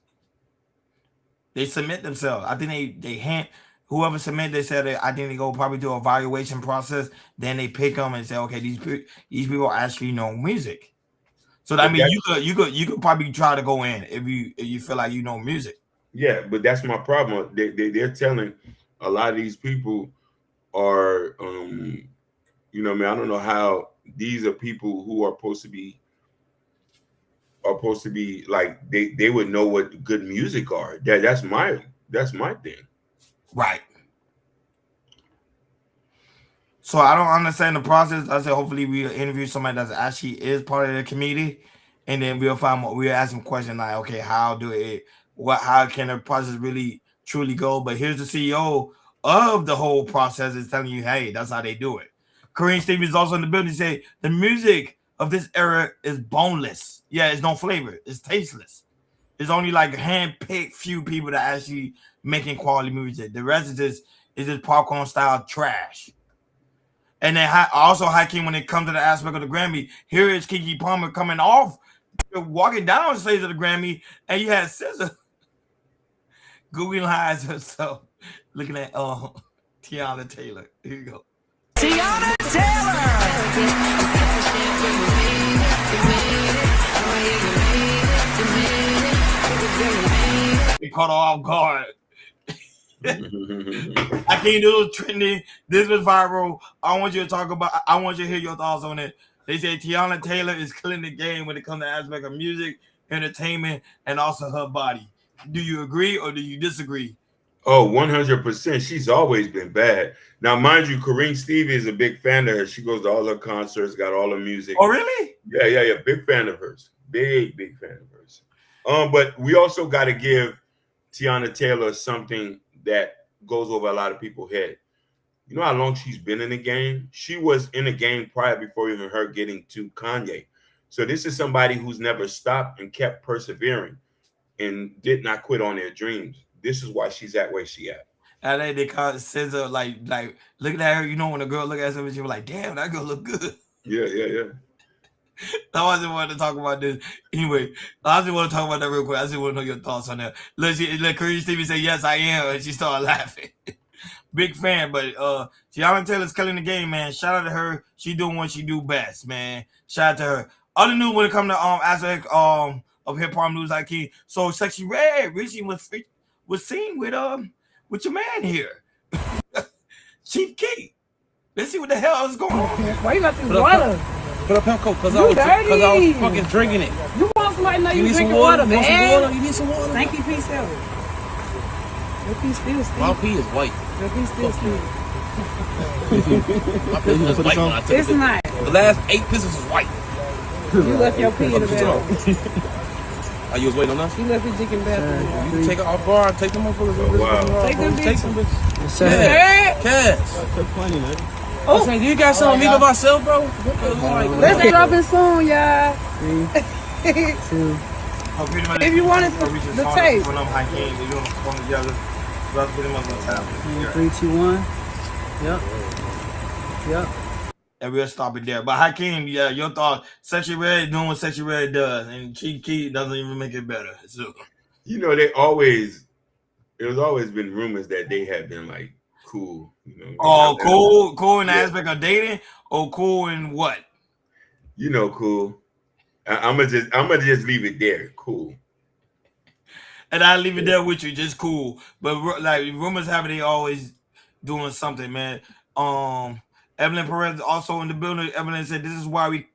They submit themselves. I think they hand whoever submit. They said I think they go probably do an evaluation process. Then they pick them and say, okay, these people actually know music. So that means you could probably try to go in if you feel like you know music. Yeah, but that's my problem. They're telling a lot of these people are you know, I mean, I don't know how these are people who are supposed to be like they would know what good music are. That's my thing. Right. So I don't understand the process. I said hopefully we'll interview somebody that actually is part of the committee, and then we'll ask them questions like, okay, how can the process really truly go? But here's the CEO of the whole process is telling you, hey, that's how they do it. Kareem Stevens is also in the building. Say the music of this era is boneless. Yeah, it's no flavor. It's tasteless. It's only like hand-picked few people that actually making quality music. The rest is just popcorn style trash. And then also Hakeem, when it comes to the aspect of the Grammy, here is Keke Palmer coming off, walking down the stage of the Grammy, and you had SZA Googling eyes herself, looking at Tiana Taylor. Here you go. Tiana Taylor. They caught her off guard. I can't do it trending. This was viral. I want you to hear your thoughts on it. They say Tiana Taylor is killing the game when it comes to aspect of music, entertainment, and also her body. Do you agree or do you disagree? Oh, 100%. She's always been bad. Now, mind you, Kareem Stevie is a big fan of her. She goes to all her concerts, got all her music. Oh, really? Yeah. Big fan of hers. Big fan of hers. But we also got to give Tiana Taylor something that goes over a lot of people's head. You know how long she's been in the game? She was in the game prior before even her getting to Kanye. So this is somebody who's never stopped and kept persevering and did not quit on their dreams. This is why she's at where she at. And they call it SZA, like looking at her, you know, when a girl look at somebody, she was like, damn, that girl look good. Yeah. I just wanted to talk about this. Anyway, I just want to talk about that real quick. I just want to know your thoughts on that. Let Kareem Stevens say, yes, I am. And she started laughing. Big fan. But Tiana Taylor's killing the game, man. Shout out to her. She doing what she do best, man. Shout out to her. Other news when it comes to aspect of hip hop news, like so Sexy Red Richie was seen with your man here. Chief Keef. Let's see what the hell is going on. Why you got this water? Put up him coat because I was fucking drinking it. You want somebody to know you drinking water, man? You need some water? Thank you, P7. Your pee still stink. My pee is white. Your pee still stink. My pee was white when I took it. It's not. The last 8 pisses was white. You left your pee in the bathroom. Oh, you was waiting on us? You left your dick in the bathroom. You can take it off bar, take them motherfuckers. Oh, wow. Take them bitches. Cash. Take plenty, man. Oh, do you got something me by myself, bro? Let's drop it soon, y'all. 3, 2. If you wanted the tape. 3, 2, 1. Yep. And we'll stop it there. But Hakeem, yeah, your thoughts. Sexy Red doing what Sexy Red does, and Chief Keef doesn't even make it better. So, you know, there's always been rumors that they have been like cool. You know. Oh, cool in the aspect of dating, or cool in what? You know, cool. I'm gonna just leave it there. Cool. And I leave it there with you, just cool. But like rumors have it, they always doing something, man. Evelyn Perez also in the building. Evelyn said this is why we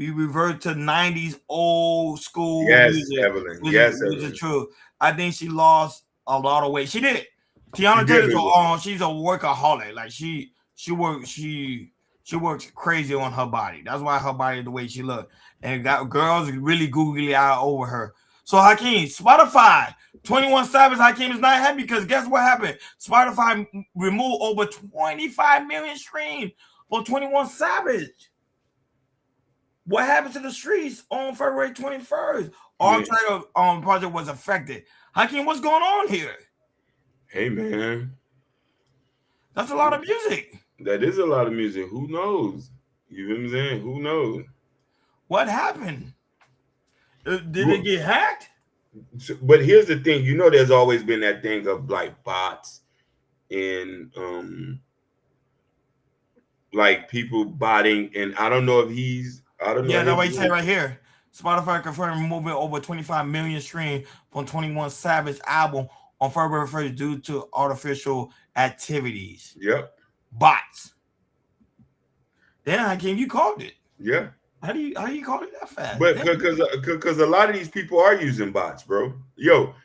revert to 90s old school Yes, music, Evelyn. which Yes, is Evelyn. true. I think she lost a lot of weight. She did. She Tiana did Taylor's lose she's a workaholic. Like she works crazy on her body. That's why her body the way she look. And got girls really googly eye over her. So Hakeem, Spotify, 21 Savage, Hakeem is not happy because guess what happened? Spotify removed over 25 million streams for 21 Savage. What happened to the streets on February 21st? All track of project was affected. Hakeem, what's going on here? Hey, man. That's a lot of music. That is a lot of music. Who knows? You know what I'm saying? Who knows? What happened? Did it get hacked? But here's the thing. You know, there's always been that thing of like bots and like people botting. And I don't know if I don't know. Yeah, that's what he said right here. Spotify confirmed removing over 25 million streams from 21 Savage album on February 1st due to artificial activities. Yep. Bots. Then Hakeem, you called it. Yeah. How do you call it that fast? But because a lot of these people are using bots, bro. Yo,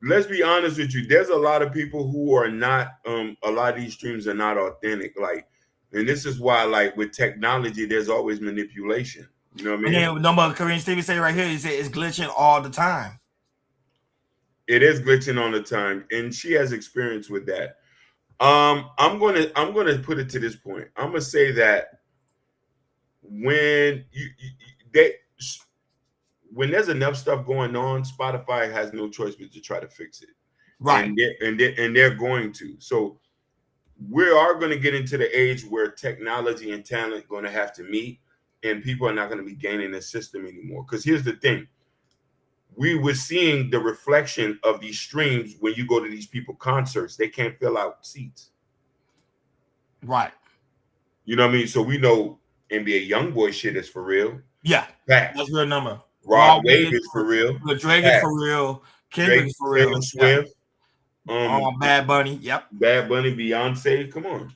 let's be honest with you. There's a lot of people who are not. A lot of these streams are not authentic. Like, and this is why, like, with technology, there's always manipulation. You know what I mean? And then number Kareem Stevens say right here, he said it's glitching all the time. It is glitching all the time, and she has experience with that. I'm gonna put it to this point. I'm gonna say that when when there's enough stuff going on, Spotify has no choice but to try to fix it. Right. And they're going to. So we are going to get into the age where technology and talent are going to have to meet, and people are not going to be gaining the system anymore. Because here's the thing. We were seeing the reflection of these streams when you go to these people concerts. They can't fill out seats. Right. You know what I mean? So we know NBA YoungBoy shit is for real. Yeah. Fact. That's real number. Rod Wave is for real. Drake is for real. Kendrick is for real. Taylor Swift. Bad Bunny. Yep. Bad Bunny, Beyonce. Come on.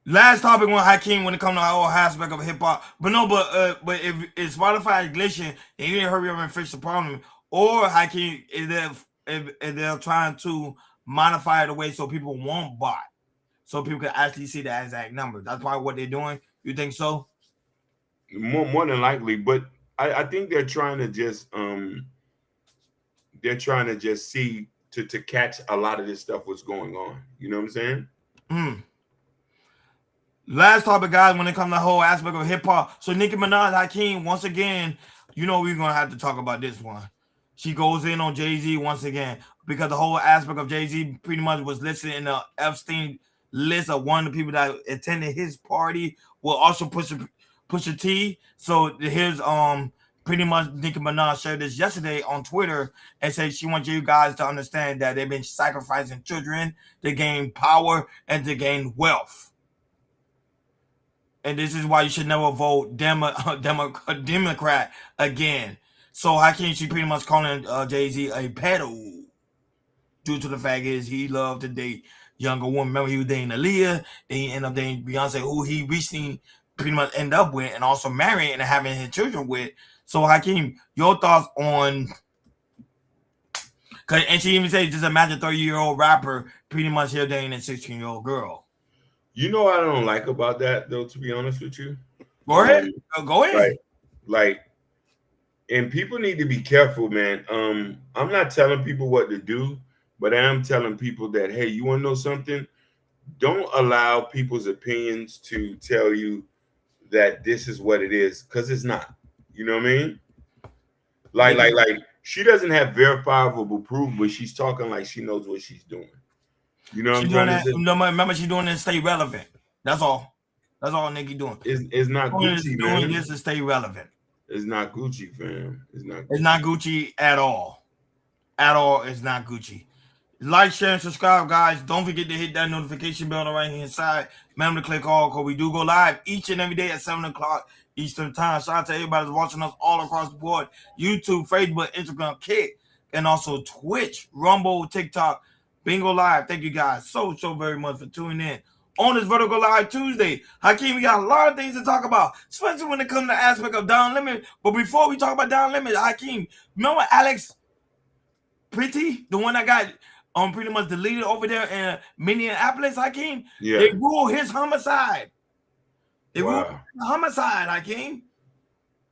Last topic on Hakeem when it comes to our aspect of hip hop. But if Spotify is glitching and you didn't hurry up and fix the problem, or Hakeem if they're trying to modify it away so people won't buy, so people can actually see the exact number. That's probably what they're doing. You think so? More than likely, but I think they're trying to just see to catch a lot of this stuff what's going on. You know what I'm saying? Last topic, guys, when it comes to the whole aspect of hip hop. So Nicki Minaj, Hakeem, once again, you know we're gonna have to talk about this one. She goes in on Jay-Z once again because the whole aspect of Jay-Z pretty much was listed in the Epstein list of one of the people that attended his party. Will also Pusha T. So here's pretty much Nicki Minaj shared this yesterday on Twitter and said she wants you guys to understand that they've been sacrificing children to gain power and to gain wealth. And this is why you should never vote Democrat again. So how can she pretty much calling Jay-Z a pedo? Due to the fact is he loved to date younger women. Remember he was dating Aaliyah, then he ended up dating Beyonce, who he recently pretty much ended up with and also marrying and having his children with. So Hakeem, your thoughts on? And she even said, just imagine 30-year-old rapper pretty much here dating a 16-year-old girl. You know what I don't like about that, though, to be honest with you? Go ahead. Go ahead. Like, and people need to be careful, man. I'm not telling people what to do, but I am telling people that, hey, you want to know something? Don't allow people's opinions to tell you that this is what it is, because it's not. You know what I mean? Like she doesn't have verifiable proof, but she's talking like she knows what she's doing. You know what I'm trying to say? Remember, she's doing this to stay relevant. That's all. That's all Nicki doing. It's not Gucci, man. Doing this to stay relevant. It's not Gucci, fam. It's not Gucci. It's not Gucci at all. At all, it's not Gucci. Like, share, and subscribe, guys. Don't forget to hit that notification bell on the right-hand side. Remember to click all, because we do go live each and every day at 7 o'clock Eastern Time. Shout out to everybody that's watching us all across the board. YouTube, Facebook, Instagram, Kick, and also Twitch, Rumble, TikTok, Bingo Live. Thank you guys so very much for tuning in on this Vertical Live Tuesday. Hakeem, we got a lot of things to talk about, especially when it comes to the aspect of Don Lemon. But before we talk about Don Lemon, Hakeem, remember Alex Pretty, the one that got pretty much deleted over there in Minneapolis, Hakeem? Yeah. They ruled his homicide. They Wow. ruled homicide, Hakeem.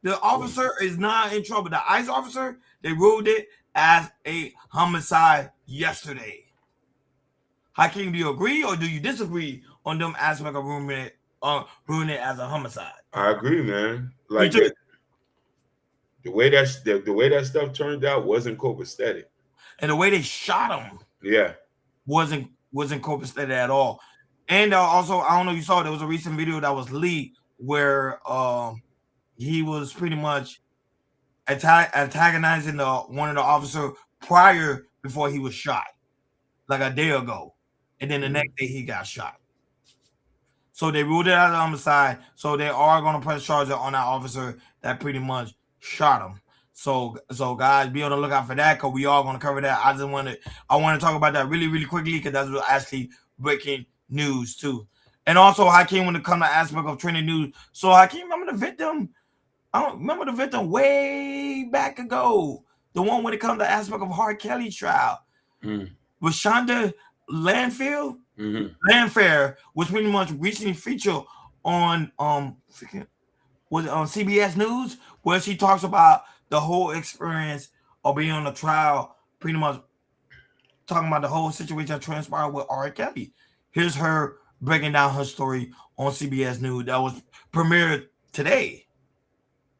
The officer is not in trouble. The ICE officer, they ruled it as a homicide yesterday. Hakeem, do you agree or do you disagree on them aspect of ruining it as a homicide? I agree, man. Like the way that stuff turned out wasn't copacetic. And the way they shot him, yeah, wasn't copacetic at all. And also, I don't know if you saw, there was a recent video that was leaked where he was pretty much antagonizing one of the officers before he was shot, like a day ago, and then the next day he got shot. So they ruled it as a homicide. So they are going to press charges on that officer that pretty much shot him. So guys, be on the lookout for that, because we are going to cover that. I want to talk about that really quickly, because that's actually breaking news too. And also, Hakeem, when it comes to aspect of trending news, so Hakeem, remember the victim? I don't remember the victim way back ago. The one when it comes to aspect of R. Kelly trial. With Shonda Landfield? Landfair was pretty much recently featured on CBS News, where she talks about the whole experience of being on the trial, pretty much talking about the whole situation that transpired with R. Kelly. Here's her breaking down her story on CBS News that was premiered today.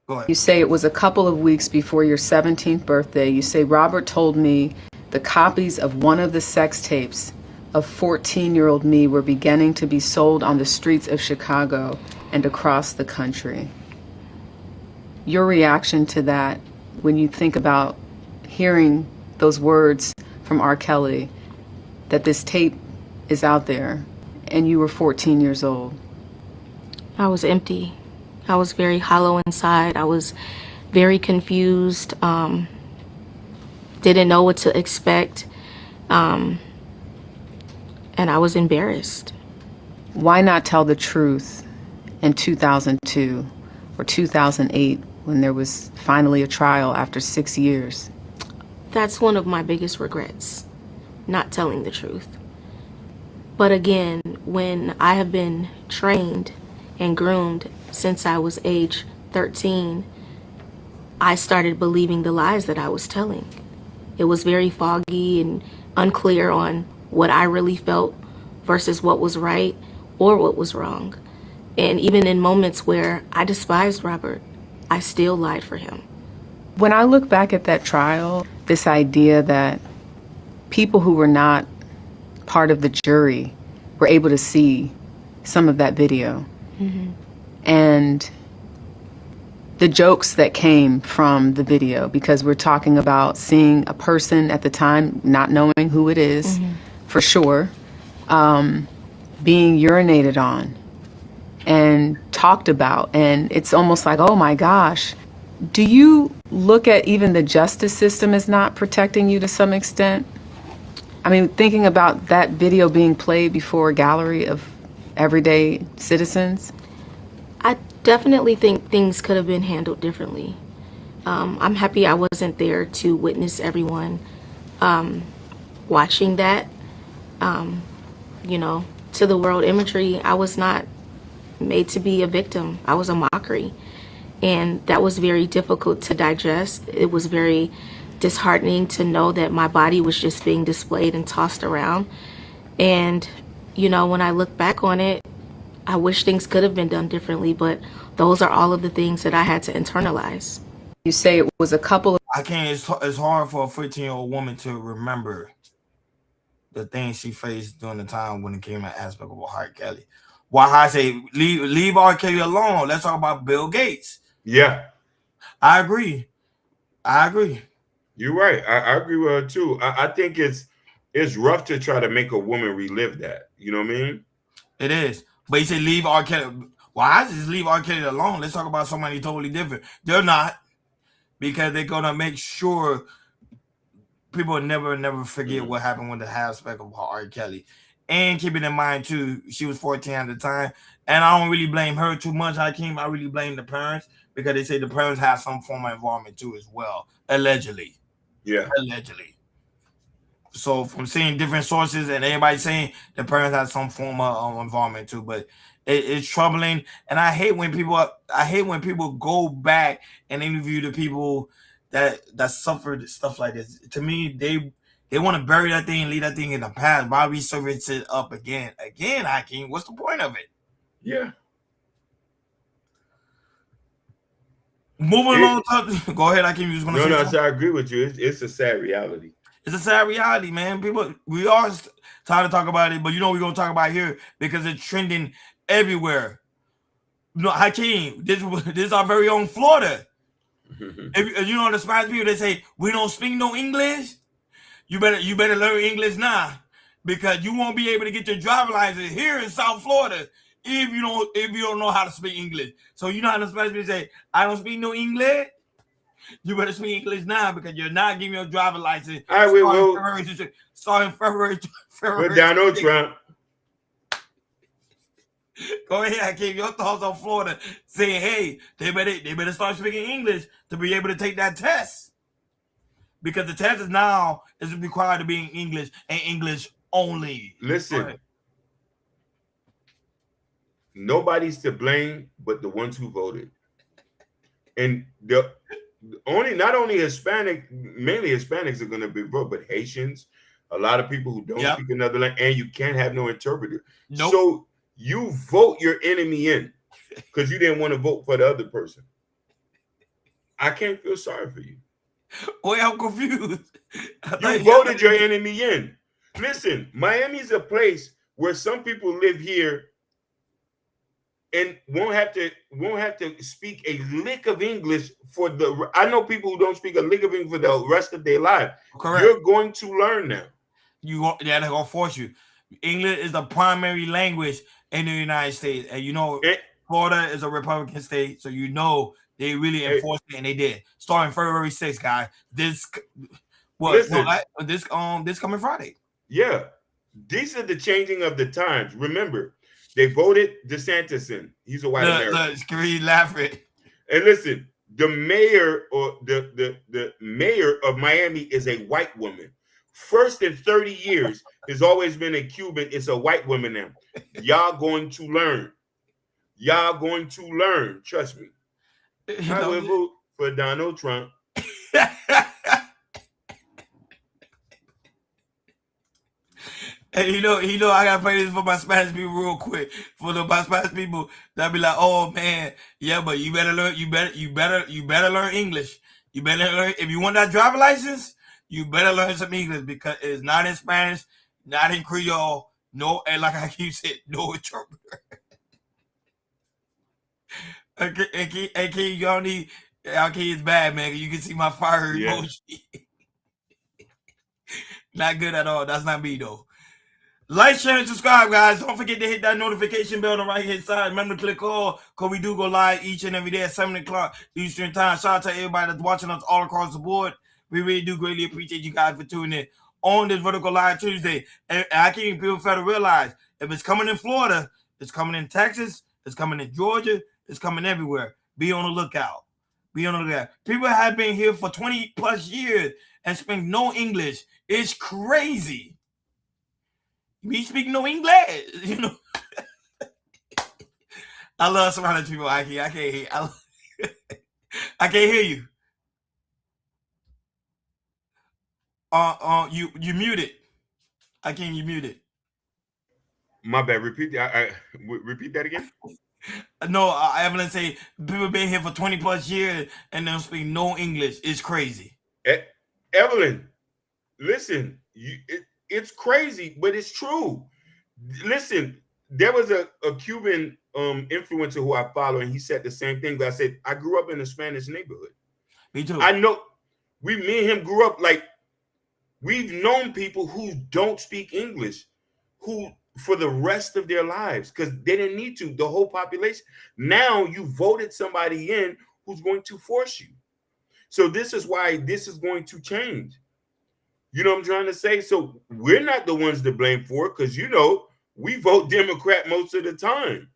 Go ahead. You say it was a couple of weeks before your 17th birthday. You say Robert told me the copies of one of the sex tapes of 14-year-old me were beginning to be sold on the streets of Chicago and across the country. Your reaction to that when you think about hearing those words from R. Kelly, that this tape is out there and you were 14 years old? I was empty. I was very hollow inside. I was very confused, didn't know what to expect, and I was embarrassed. Why not tell the truth in 2002 or 2008 when there was finally a trial after 6 years? That's one of my biggest regrets, not telling the truth. But again, when I have been trained and groomed since I was age 13, I started believing the lies that I was telling. It was very foggy and unclear on what I really felt versus what was right or what was wrong. And even in moments where I despised Robert, I still lied for him. When I look back at that trial, this idea that people who were not part of the jury were able to see some of that video, and the jokes that came from the video, because we're talking about seeing a person at the time, not knowing who it is, for sure, being urinated on and talked about, and it's almost like, oh my gosh. Do you look at even the justice system as not protecting you to some extent? I mean, thinking about that video being played before a gallery of everyday citizens? I definitely think things could have been handled differently. I'm happy I wasn't there to witness everyone watching that. You know, to the world imagery, I was not made to be a victim. I was a mockery. And that was very difficult to digest. It was very disheartening to know that my body was just being displayed and tossed around. And, you know, when I look back on it, I wish things could have been done differently, but those are all of the things that I had to internalize. You say it was a couple of... It's hard for a 15-year-old woman to remember the things she faced during the time when it came to aspect of R. Kelly. Why I say leave R. Kelly alone. Let's talk about Bill Gates. Yeah, I agree. You're right. I agree with her too. I think it's rough to try to make a woman relive that. You know what I mean? It is. But he said leave R. Kelly. Well, I just leave R. Kelly alone. Let's talk about somebody totally different. They're not, because they're gonna make sure people never forget what happened with the aspect of R. Kelly. And keeping in mind too, she was 14 at the time, and I don't really blame her too much. I really blame the parents, because they say the parents have some form of involvement too as well, allegedly. Yeah, allegedly. So from seeing different sources and everybody saying the parents have some form of involvement too, but it's troubling. And I hate when people go back and interview the people that suffered stuff like this. To me, they want to bury that thing and leave that thing in the past. Why resurface it up again? Hakeem, what's the point of it? Yeah. Moving along. Go ahead, Hakeem. You was going to say something? I agree with you. It's a sad reality. It's a sad reality, man. People, we are tired to talk about it, but we're going to talk about it here because it's trending everywhere. Hakeem, this is our very own Florida. If you know the Spanish people, they say we don't speak no English. You better learn English now, because you won't be able to get your driver's license here in South Florida if you don't know how to speak English. So you know how the Spanish people say, I don't speak no English. You better speak English now, because you're not giving your driver's license. All right, we will. Starting February. We're Donald Trump. Go ahead, Hakeem. Your thoughts on Florida saying, hey, they better start speaking English to be able to take that test, because the test is required to be in English and English only. Listen, nobody's to blame but the ones who voted, and not only Hispanic, mainly Hispanics are going to be voted, but Haitians, a lot of people who don't speak another language, and you can't have no interpreter. Nope. So you vote your enemy in because you didn't want to vote for the other person. I can't feel sorry for you. Wait, I'm confused. You voted your enemy in. Listen, Miami's a place where some people live here and won't have to speak a lick of English I know people who don't speak a lick of English for the rest of their life. Correct. You're going to learn now. They're gonna force you. English is the primary language in the United States, and Florida is a Republican state, so they really enforced it, and they did. Starting February 6th, guys. This coming Friday. Yeah, these are the changing of the times. Remember, they voted DeSantis in. He's a white American. Screen laughing. And listen, the mayor or the mayor of Miami is a white woman. First in 30 years, has always been a Cuban. It's a white woman now. Y'all going to learn. Y'all going to learn. Trust me. I will vote for Donald Trump. And I gotta play this for my Spanish people real quick. For my Spanish people that be like, oh man, yeah, but you better learn. You better learn English. You better learn. If you want that driver license, you better learn some English, because it's not in Spanish, not in Creole, and like I keep saying, no interpreter. Okay, y'all need. Okay, it's bad, man. You can see my fire emoji. Not good at all. That's not me though. Like, share, and subscribe, guys. Don't forget to hit that notification bell on the right hand side. Remember to click all, because we do go live each and every day at 7 o'clock Eastern time. Shout out to everybody that's watching us all across the board. We really do greatly appreciate you guys for tuning in on this Vertical Live Tuesday. And I can't people fail to realize, if it's coming in Florida, it's coming in Texas, it's coming in Georgia, it's coming everywhere. Be on the lookout. Be on the lookout. People have been here for 20 plus years and speak no English. It's crazy. Me speak no English, I love surrounding people. I can't hear. I can't hear you. You muted. I can't. You muted. My bad. Repeat that. Repeat that again. No, Evelyn say people been here for 20 plus years and don't speak no English. It's crazy. Evelyn, listen. It's crazy, but it's true. Listen, there was a Cuban influencer who I follow, and he said the same thing. But I said, I grew up in a Spanish neighborhood. Me too. I know me and him grew up like we've known people who don't speak English, who for the rest of their lives because they didn't need to. The whole population. Now you voted somebody in who's going to force you. So this is why this is going to change. You know what I'm trying to say? So we're not the ones to blame for it because, you know, we vote Democrat most of the time.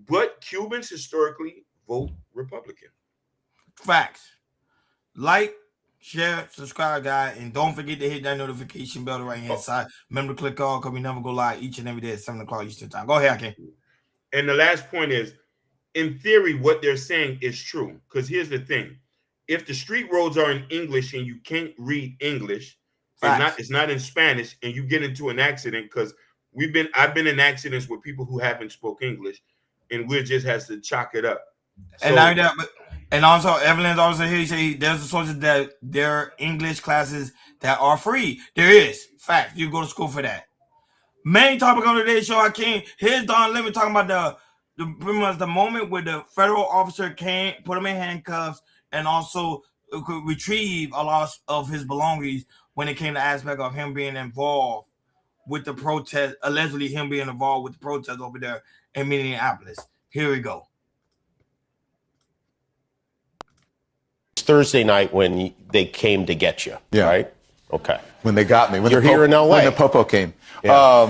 But Cubans historically vote Republican. Facts. Like, share, subscribe, guys, and don't forget to hit that notification bell on the right-hand side. Remember to click all because we never go live each and every day at 7 o'clock Eastern time. Go ahead, Ken. And the last point is, in theory, what they're saying is true. Because here's the thing. If the street roads are in English and you can't read English, it's not in Spanish, and you get into an accident, because I've been in accidents with people who haven't spoke English, and we just has to chalk it up. So, and also Evelyn's also here. Say there's a sources that there are English classes that are free. There is fact. You go to school for that. Main topic on today's show, Hakeem. Here's Don Lemon talking about pretty much the moment where the federal officer came, put him in handcuffs, and also could retrieve a lot of his belongings when it came to aspect of him being involved with the protest, allegedly him being involved with the protest over there in Minneapolis. Here we go. Thursday night when they came to get you, right? Okay. When they got me. When You're here in LA. When the popo came. Yeah.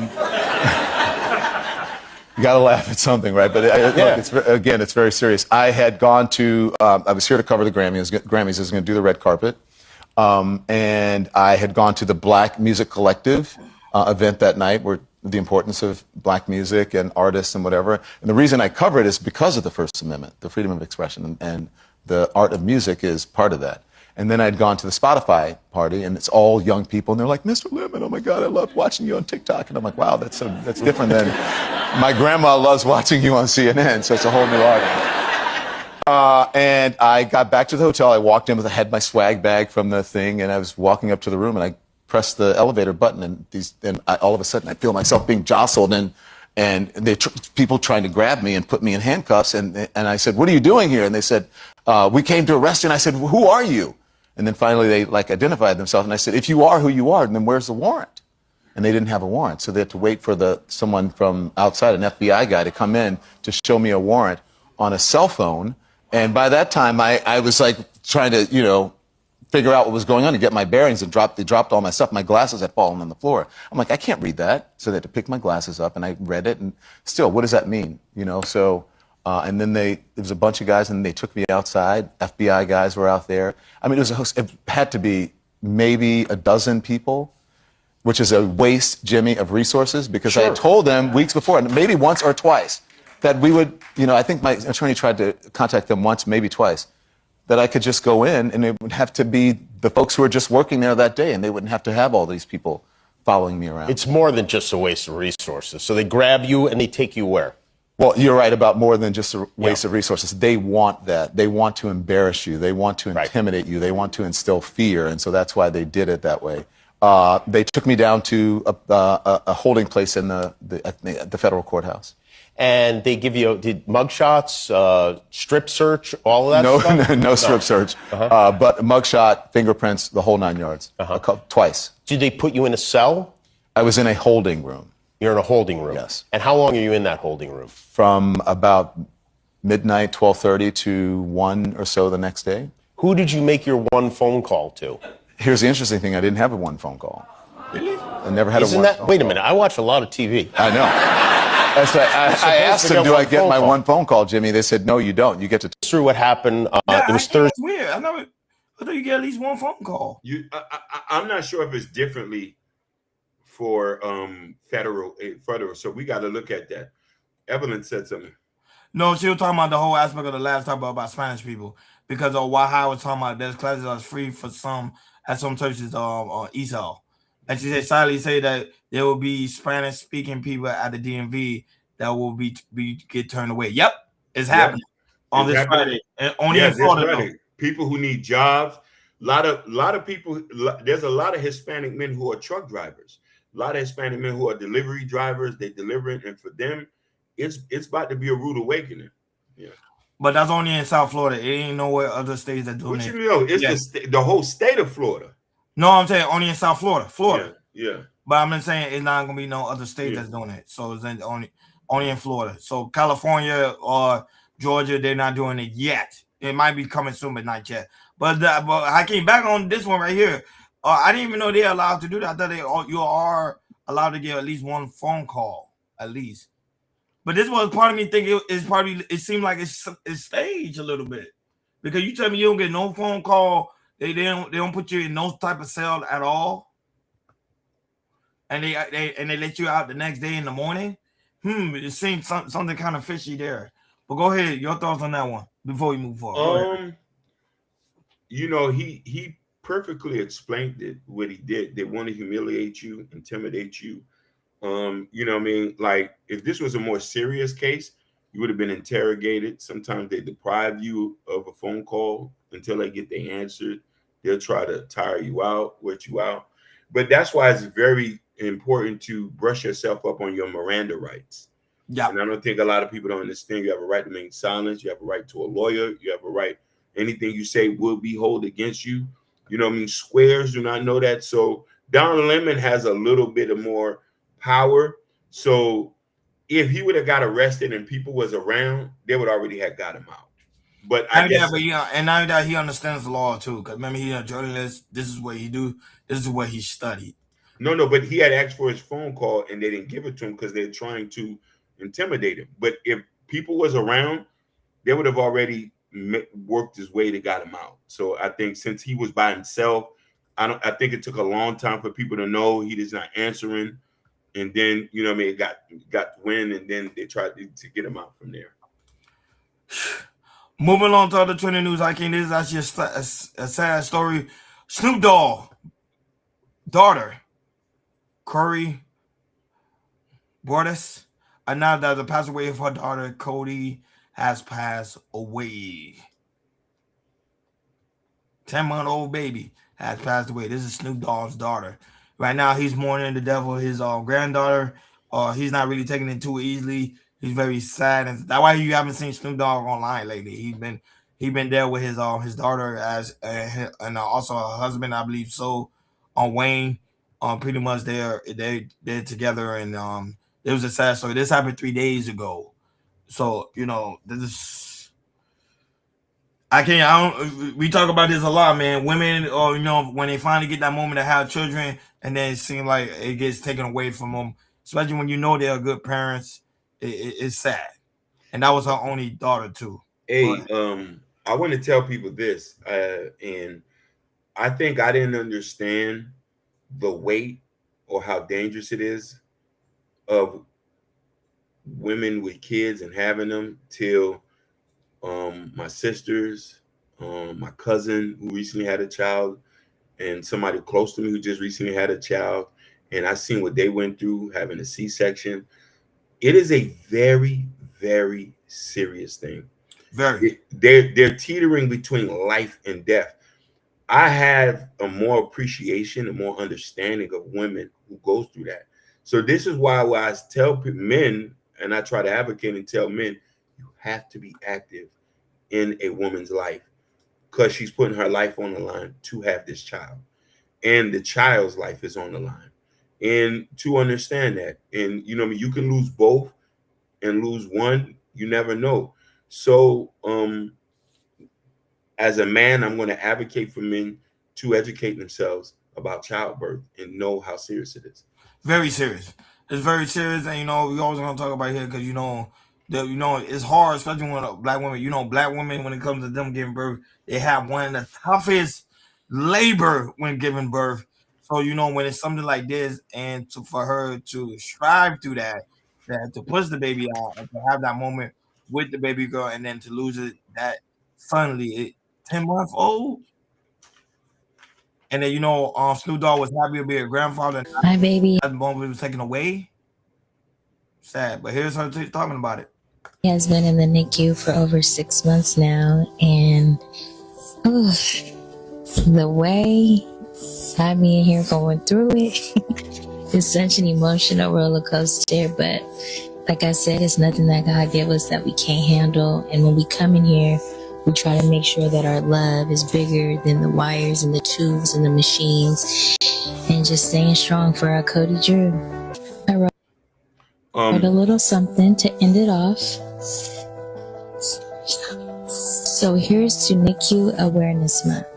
You got to laugh at something, right? But look, it's very serious. I had gone to, I was here to cover the Grammys. I was going to do the red carpet. And I had gone to the Black Music Collective event that night, where the importance of black music and artists and whatever. And the reason I cover it is because of the First Amendment, the freedom of expression, and the art of music is part of that. And then I'd gone to the Spotify party, and it's all young people, and they're like, Mr. Lemon, oh my God, I love watching you on TikTok. And I'm like, wow, that's different than my grandma loves watching you on CNN, so it's a whole new audience. And I got back to the hotel. I walked in I had my swag bag from the thing, and I was walking up to the room, and I pressed the elevator button, and all of a sudden I feel myself being jostled, and people trying to grab me and put me in handcuffs. And I said, what are you doing here? And they said, we came to arrest you. And I said, who are you? And then finally they identified themselves. And I said, if you are who you are, then where's the warrant? And they didn't have a warrant. So they had to wait for someone from outside, an FBI guy, to come in to show me a warrant on a cell phone. And by that time I was like trying to, figure out what was going on and get my bearings, and they dropped all my stuff. My glasses had fallen on the floor. I'm like, I can't read that. So they had to pick my glasses up, and I read it, and still, what does that mean? And then there was a bunch of guys, and they took me outside. FBI guys were out there. I mean, it had to be maybe a dozen people, which is a waste, Jimmy, of resources, because I had told them weeks before, and maybe once or twice, that we would, I think my attorney tried to contact them once, maybe twice, that I could just go in, and it would have to be the folks who were just working there that day, and they wouldn't have to have all these people following me around. It's more than just a waste of resources. So they grab you and they take you where? Well, you're right about more than just a waste of resources. They want that. They want to embarrass you. They want to intimidate you. They want to instill fear, and so that's why they did it that way. They took me down to a holding place in the federal courthouse. And they give you mugshots, strip search, all of that stuff? No strip search, but mugshot, fingerprints, the whole 9 yards, twice. Did they put you in a cell? I was in a holding room. You're in a holding room? Yes. And how long are you in that holding room? From about midnight, 12:30 to 1 or so the next day. Who did you make your one phone call to? Here's the interesting thing. I didn't have a one phone call. Really? I never had Isn't a one that, phone wait a minute, I watch a lot of TV. I know. I asked them, do I get my one phone call, Jimmy? They said, no, you don't. You get to... Through what happened, it was Thursday. That's weird. I thought you get at least one phone call. I'm not sure if it's differently for federal. So we got to look at that. Evelyn said something. No, she was talking about the whole aspect of the last talk about Spanish people, because of why I was talking about there's classes that's free for some at some churches on Esau. And she said, sadly say that there will be Spanish speaking people at the DMV that will be get turned away. Yep, it's happening on this Friday. And only in Florida. People who need jobs. A lot of people. There's a lot of Hispanic men who are truck drivers. A lot of Hispanic men who are delivery drivers. They delivering, and for them, it's about to be a rude awakening. Yeah. But that's only in South Florida. It ain't nowhere other states that doing it. What you know? It's the whole state of Florida. No, I'm saying only in South Florida. Yeah. But I'm just saying it's not gonna be no other state that's doing it. So it's only in Florida. So California or Georgia, they're not doing it yet. It might be coming soon, but not yet. But I came back on this one right here. I didn't even know they're allowed to do that. I thought you are allowed to get at least one phone call, at least. But this was part of me thinking it seemed like it's staged a little bit. Because you tell me you don't get no phone call, they don't put you in no type of cell at all. And they let you out the next day in the morning. It seems something kind of fishy there. But go ahead, your thoughts on that one before we move forward. You know, he perfectly explained it. What he did, they want to humiliate you, intimidate you. You know what I mean? Like if this was a more serious case, you would have been interrogated. Sometimes they deprive you of a phone call until they get the answer. They'll try to tire you out, wet you out. But that's why it's very important to brush yourself up on your Miranda rights. Yeah. And I don't think a lot of people don't understand. You have a right to remain silent. You have a right to a lawyer. You have a right. Anything you say will be held against you. You know what I mean? Squares do not know that. So Don Lemon has a little bit of more power. So if he would have got arrested and people was around, they would already have got him out. But I guess, and now that he understands the law too, because remember he's a journalist. This is what he do. This is what he studied. No, but he had asked for his phone call and they didn't give it to him because they're trying to intimidate him. But if people was around, they would have already worked his way to got him out. So I think since he was by himself, I think it took a long time for people to know he is not answering. And then, you know what I mean, it got wind, and then they tried to get him out from there. Moving on to other trending news, this is actually a sad story. Snoop Dogg daughter, Corey Bordes, announced that the passed away of her daughter, Cody, has passed away. 10-month-old baby has passed away. This is Snoop Dogg's daughter. Right now, he's mourning the death of his granddaughter. He's not really taking it too easily. He's very sad, and that's why you haven't seen Snoop Dogg online lately. He's been there with his daughter and also her husband, I believe so, on Wayne. Pretty much they're together, and it was a sad story. This happened 3 days ago, so you know this is. We talk about this a lot, man. Women, or when they finally get that moment to have children, and then it seems like it gets taken away from them, especially when you know they're good parents. It's sad, and that was her only daughter too. Hey, I want to tell people this, and I think I didn't understand the weight or how dangerous it is of women with kids and having them till my sisters, my cousin who recently had a child, and somebody close to me who just recently had a child, and I seen what they went through having a C-section. It is a very, very serious thing. They're teetering between life and death. I have a more appreciation and more understanding of women who go through that. So this is why I tell men, and I try to advocate and tell men, you have to be active in a woman's life because she's putting her life on the line to have this child, and the child's life is on the line. And to understand that, and you can lose both and lose one, you never know. So as a man, I'm going to advocate for men to educate themselves about childbirth and know how serious it is. Very serious. It's very serious, and we always gonna talk about it here because it's hard, especially when black women. Black women, when it comes to them giving birth, they have one of the toughest labor when giving birth. So when it's something like this, and for her to strive through that to push the baby out, and to have that moment with the baby girl, and then to lose it that suddenly, 10-month-old, and then Snoop Dogg was happy to be a grandfather. My baby. That moment was taken away. Sad, but here's her talking about it. He has been in the NICU for over 6 months now, and the way I'm in here going through it is such an emotional roller coaster. But like I said, it's nothing that God gave us that we can't handle. And when we come in here, we try to make sure that our love is bigger than the wires and the tubes and the machines, and just staying strong for our Cody Drew. I wrote a little something to end it off. So here's to NICU Awareness Month.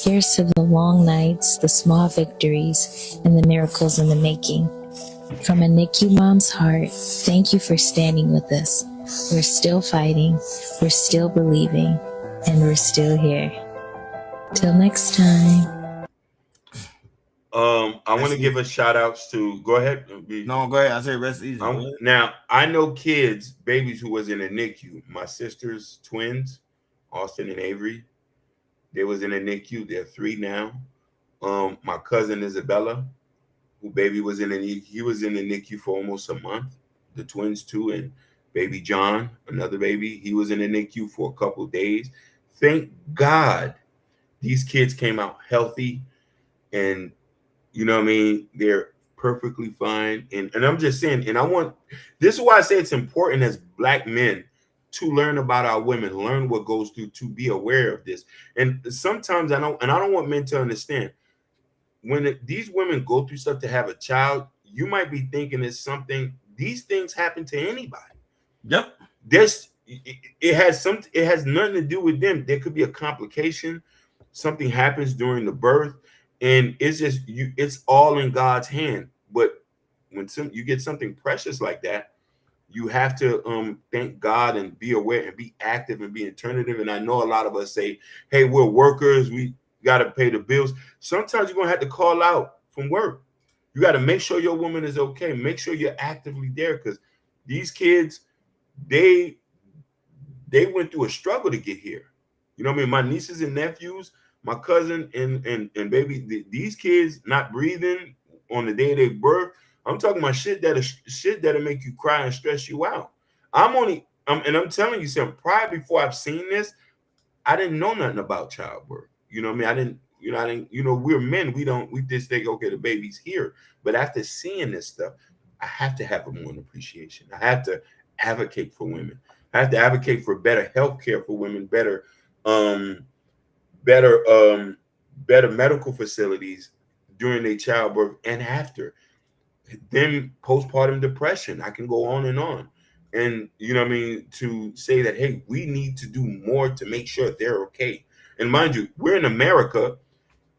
Here's to the long nights, the small victories, and the miracles in the making. From a NICU mom's heart, thank you for standing with us. We're still fighting, we're still believing, and we're still here. Till next time. I want to give a shout outs to. Go ahead. No, go ahead. I say rest easy. Now I know kids, babies who was in a NICU. My sister's twins, Austin and Avery, they was in a NICU. They're 3 now. My cousin Isabella, who baby was in a NICU. He was in the NICU for almost a month. The twins too, and baby John, another baby, he was in the NICU for a couple of days. Thank God these kids came out healthy, and you know what I mean, they're perfectly fine. And I'm just saying, and this is why I say it's important as Black men to learn about our women, learn what goes through, to be aware of this. And sometimes I don't want men to understand, when these women go through stuff to have a child, you might be thinking it's something, these things happen to anybody. Yep. It has nothing to do with them. There could be a complication, something happens during the birth, and it's all in God's hand. But when you get something precious like that, you have to thank God and be aware and be active and be alternative. And I know a lot of us say, hey, we're workers, we got to pay the bills. Sometimes you're going to have to call out from work. You got to make sure your woman is okay. Make sure you're actively there, because these kids, they went through a struggle to get here. You know what I mean? My nieces and nephews, my cousin and baby, these kids not breathing on the day of their birth. I'm talking about shit that'll make you cry and stress you out. I'm telling you something. Prior, before I've seen this, I didn't know nothing about childbirth. You know what I mean? We're men. We just think, okay, the baby's here. But after seeing this stuff, I have to have more appreciation. I have to advocate for women. I have to advocate for better health care for women, better medical facilities during their childbirth and after. Then postpartum depression. I can go on and on. And you know what I mean, to say that, hey, we need to do more to make sure they're okay. And mind you, we're in America,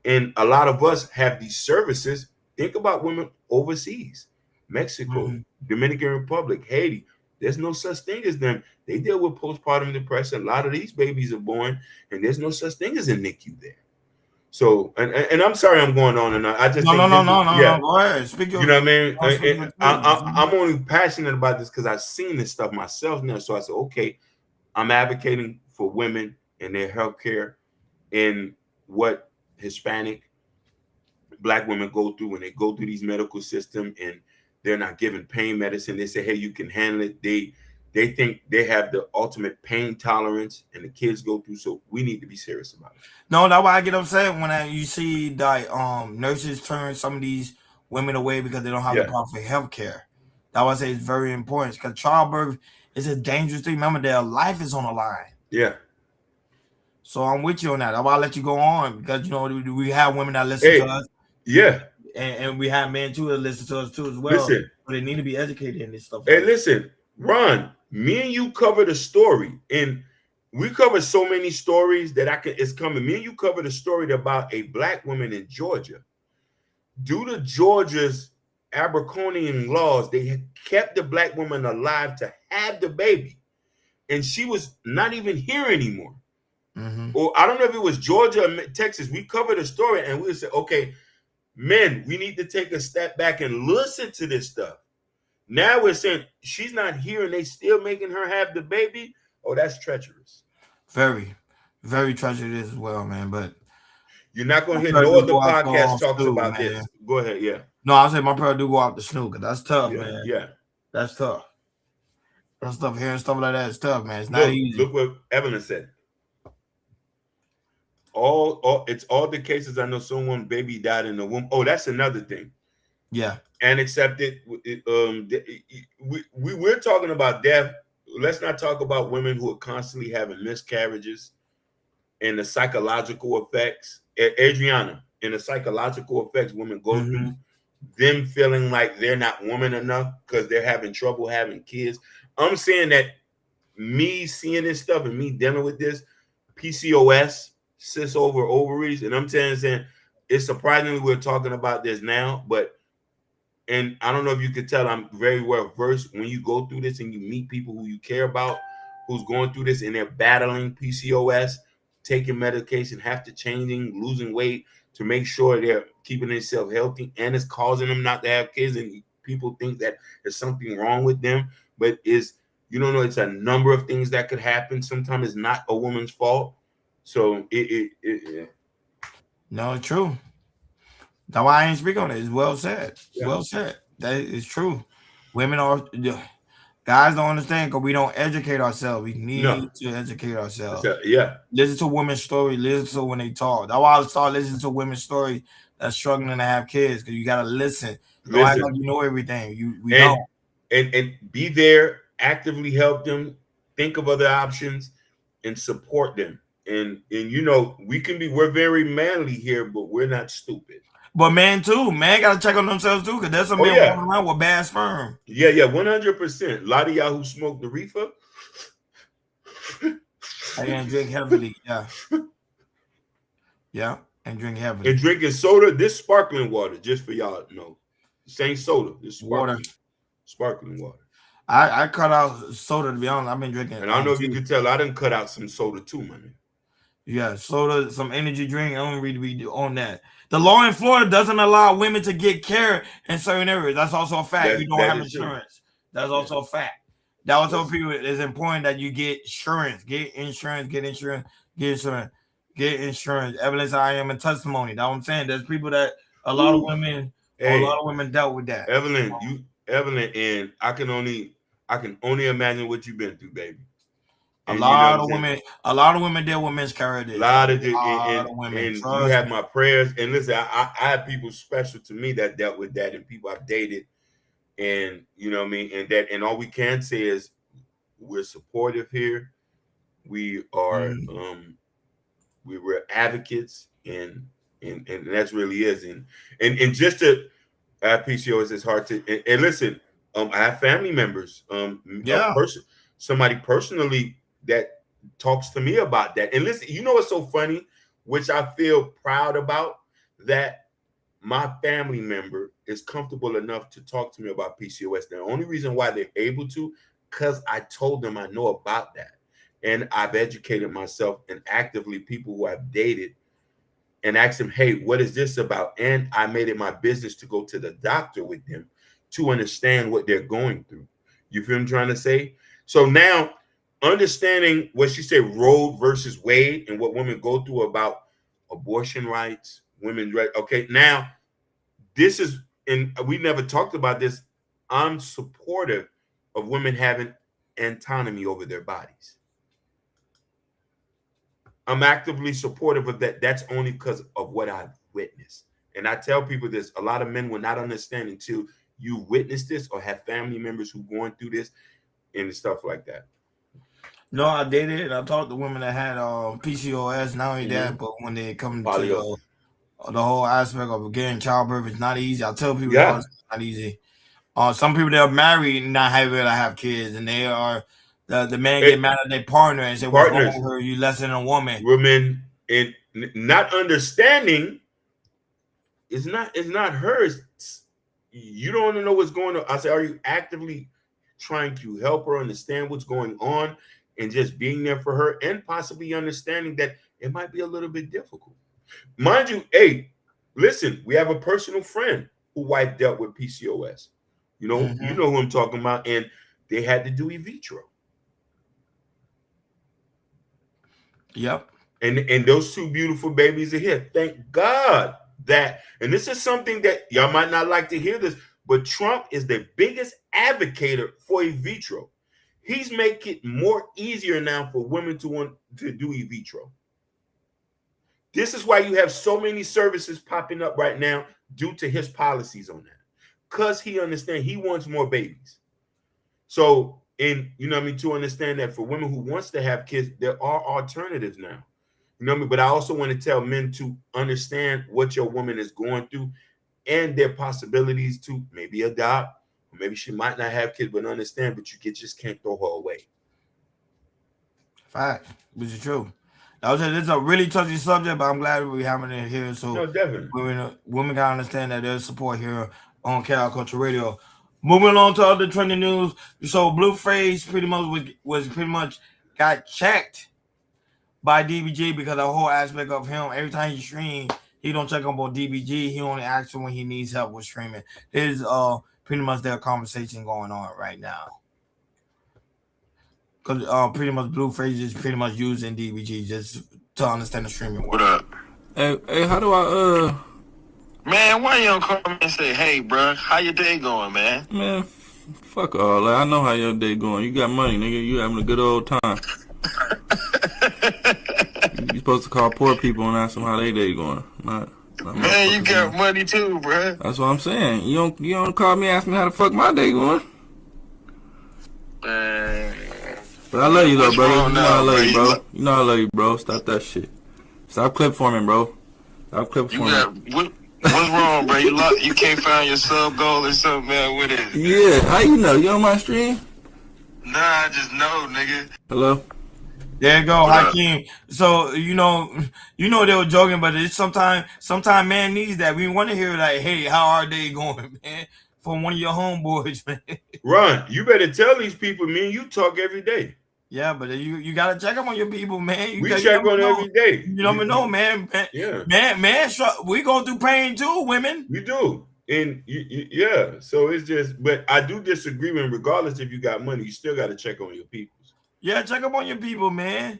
and a lot of us have these services. Think about women overseas, Mexico, Dominican Republic, Haiti. There's no such thing as them. They deal with postpartum depression. A lot of these babies are born, and there's no such thing as a NICU there. So, and I'm sorry I'm going on and on. I just no. Go ahead. Speak your, you know what I mean? I'm only passionate about this because I've seen this stuff myself now. So I said, okay, I'm advocating for women and their health care and what Hispanic Black women go through when they go through these medical system and they're not given pain medicine. They say, hey, you can handle it. They think they have the ultimate pain tolerance, and the kids go through. So we need to be serious about it. No, that's why I get upset when you see that nurses turn some of these women away because they don't have the proper health care. That's why I say it's very important, because childbirth is a dangerous thing. Remember, their life is on the line. Yeah. So I'm with you on that. That's why I let you go on, because we have women that listen to us. Yeah. And we have men too that listen to us too as well. Listen, but they need to be educated in this stuff. Hey, listen, Ron, me and you covered a story, and we covered so many stories that it's coming. Me and you covered a story about a Black woman in Georgia. Due to Georgia's Aberconian laws, they had kept the Black woman alive to have the baby, and she was not even here anymore. Or I don't know if it was Georgia or Texas. We covered a story, and we said, okay, men, we need to take a step back and listen to this stuff. Now we're saying she's not here and they still making her have the baby. Oh, that's treacherous. Very, very treacherous as well, man. But you're not going to hear no other podcast talks about this. Go ahead, yeah. No, I say my prayer do go out to Snoop, because that's tough, man. Yeah. That's tough. That's tough. Hearing stuff like that is tough, man. It's not easy. Look what Evelyn said. It's all the cases. I know someone baby died in the womb. Oh, that's another thing. Yeah. And accepted. We're talking about death. Let's not talk about women who are constantly having miscarriages and the psychological effects. Adriana, and the psychological effects women go through, them feeling like they're not woman enough because they're having trouble having kids. I'm saying that me seeing this stuff and me dealing with this, PCOS, cysts over ovaries, and I'm saying it's surprisingly we're talking about this now, and I don't know if you could tell I'm very well versed when you go through this and you meet people who you care about who's going through this and they're battling PCOS, taking medication, have to changing, losing weight to make sure they're keeping themselves healthy, and it's causing them not to have kids, and people think that there's something wrong with them, but you don't know, it's a number of things that could happen. Sometimes it's not a woman's fault. So No, it's true. That's why I ain't speak on it. It's well said. Yeah. Well said. That is true. Women guys don't understand because we don't educate ourselves. We need to educate ourselves. Yeah. Listen to women's story. Listen to when they talk. That's why I start listening to women's story that's struggling to have kids, because you gotta listen. Don't act like you know everything. We don't. And be there, actively help them, think of other options, and support them. And you know, we're very manly here, but we're not stupid. But man gotta check on themselves too, because there's some men walking around with bad sperm. Yeah, 100%. A lot of y'all who smoke the reefer, I can drink heavily. Yeah, and drink heavily. And drinking soda. This sparkling water, just for y'all to know, this ain't soda. This sparkling water. I cut out soda, to be honest. I've been drinking. And I don't know if you could tell, I done cut out some soda too, man. Yeah, soda, some energy drink. I don't really be on that. The law in Florida doesn't allow women to get care in certain areas. That's also a fact. You don't have insurance. True. That's also a fact. That also people, it's important that you get insurance. Get insurance. Evidence I am a testimony. That's what I'm saying. There's people that a lot of women dealt with that. Evelyn, and I can only imagine what you've been through, baby. A lot of women deal with miscarriages. A lot of women. And you have my prayers. And listen, I have people special to me that dealt with that, and people I've dated, and you know what I mean. And all we can say is we're supportive here. We are we're advocates, and that's really is. And just to have PCOS is hard to. And listen, I have family members. Somebody personally that talks to me about that. And listen, you know what's so funny, which I feel proud about, that my family member is comfortable enough to talk to me about PCOS. The only reason why they're able to, because I told them I know about that. And I've educated myself, and actively people who I've dated, and asked them, hey, what is this about? And I made it my business to go to the doctor with them to understand what they're going through. You feel what I'm trying to say? So now, understanding what she said, Roe versus Wade, and what women go through about abortion rights, women's rights. Okay, now this is, and we never talked about this. I'm supportive of women having autonomy over their bodies. I'm actively supportive of that. That's only because of what I've witnessed. And I tell people this, a lot of men will not understand until you witness this or have family members who are going through this and stuff like that. No, I dated and I talked to women that had PCOS. Not only that, but when they come to the whole aspect of getting childbirth, it's not easy. I tell people it's not easy. Some people that are married and not able to have kids, and they are the man get mad at their partner and say, "What's wrong with her? You less than a woman." Women and not understanding it's not hers. You don't want to know what's going on. I say, are you actively trying to help her understand what's going on and just being there for her, and possibly understanding that it might be a little bit difficult? Mind you, hey, listen, we have a personal friend whose wife dealt with PCOS. You know, you know who I'm talking about, and they had to do in vitro. Yep. And those two beautiful babies are here. Thank God that, and this is something that y'all might not like to hear this, but Trump is the biggest advocate for in vitro. He's making it more easier now for women to want to do in vitro. This is why you have so many services popping up right now due to his policies on that. Because he understands he wants more babies. So, and you know what I mean, to understand that for women who wants to have kids, there are alternatives now. You know what I mean? But I also want to tell men to understand what your woman is going through and their possibilities to maybe adopt, or maybe she might not have kids, but understand, but you just can't throw her away. Fact, which is true. This is a really touchy subject, but I'm glad we're having it here. So no, definitely. Women gotta understand that there's support here on Chaos Culture Radio. Moving on to other trending news. So Blueface pretty much was pretty much got checked by DBG because the whole aspect of him, every time he stream, he don't check on both DBG. He only asks him when he needs help with streaming. There's pretty much their conversation going on right now. Because pretty much Blueface is pretty much using DBG just to understand the streaming world. What up? Hey, how do I Man, why you don't call me and say, hey, bro, how your day going, man? Man, fuck all that. I know how your day going. You got money, nigga. You having a good old time. You supposed to call poor people and ask them how their day going. Not man, you got money too, bro. That's what I'm saying. You don't call me and ask me how the fuck my day going. Man. But I love you though, brother. You know I love you, bro. You know I love you, bro. Stop that shit. Stop clip forming, bro. Stop clip forming. What's wrong, bro? You can't find your sub goal or something, man. What is it? Yeah, how you know? You on my stream? Nah, I just know, nigga. Hello? There you go, Hakeem. So you know they were joking, but it's sometimes man needs that. We want to hear like, hey, how are they going, man? From one of your homeboys, man. Ron, you better tell these people, man, you talk every day. Yeah, but you gotta check up on your people, man. We check on every day. You never know, man. Yeah, man. We go through pain too, women. We do, and yeah. So it's just, but I do disagree with, regardless if you got money, you still got to check on your people. Yeah, check up on your people, man.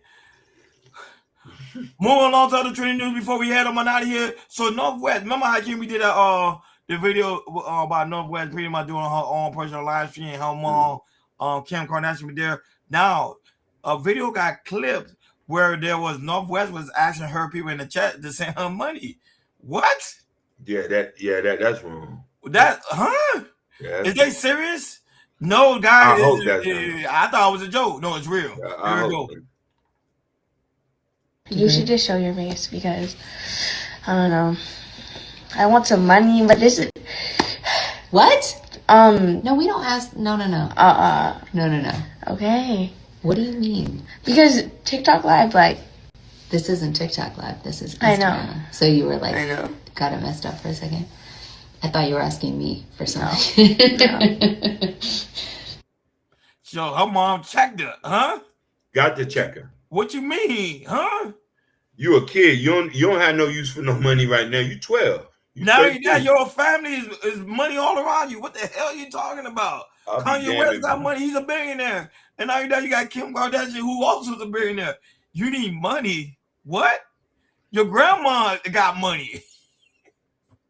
Moving along to other trending news before we head on out of here. So Northwest, remember how Jimmy did the video about Northwest pretty much doing her own personal live stream, her mom, Kim Kardashian was there. Now, a video got clipped where there was Northwest was asking her people in the chat to send her money. What? Yeah, that's wrong. Yeah, is they serious? No, guys. I hope I thought it was a joke. No, it's real. Here we go. You should just show your face because I don't know. I want some money, but this is what? No, we don't ask. No. No. Okay. What do you mean? Because TikTok Live, like, this isn't TikTok Live. This is Instagram. I know. So you were like, I know. Got it messed up for a second. I thought you were asking me for something. No. So her mom checked her, huh? Got to check her. What you mean, huh? You a kid. You don't have no use for no money right now. You 12. Now your family is money all around you. What the hell are you talking about? Kanye West got money. He's a billionaire. And now you got Kim Kardashian, who also is a billionaire. You need money. What? Your grandma got money.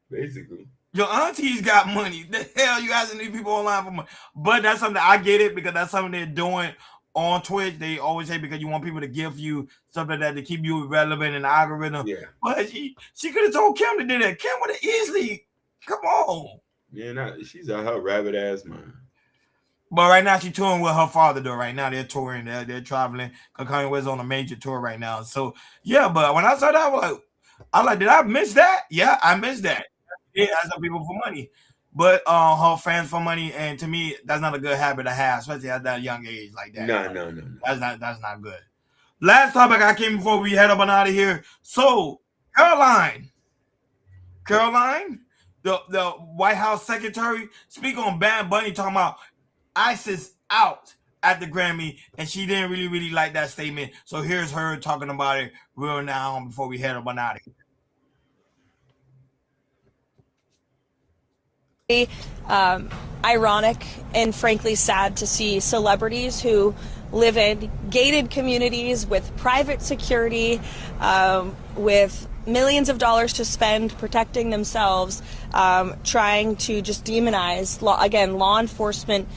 Basically. Your aunties got money. The hell you asking these people online for money? But that's something I get it because that's something they're doing on Twitch. They always say because you want people to give you stuff like that to keep you relevant in the algorithm. Yeah. But she could have told Kim to do that. Kim would have easily. Come on. Yeah, she's out her rabbit ass mind. But right now she's touring with her father though. Right now they're touring. They're traveling. Because Kanye West on a major tour right now. So yeah, but when I saw that, I was like, did I miss that? Yeah, I missed that. Yeah, ask people for money. But her fans for money, and to me, that's not a good habit to have, especially at that young age like that. No. That's not good. Last topic I came before we head up and out of here. So Caroline, the White House secretary, speak on Bad Bunny talking about ISIS out at the Grammy, and she didn't really like that statement. So here's her talking about it real now before we head up and out of here. Ironic and frankly sad to see celebrities who live in gated communities with private security, with millions of dollars to spend protecting themselves, trying to just demonize, law enforcement,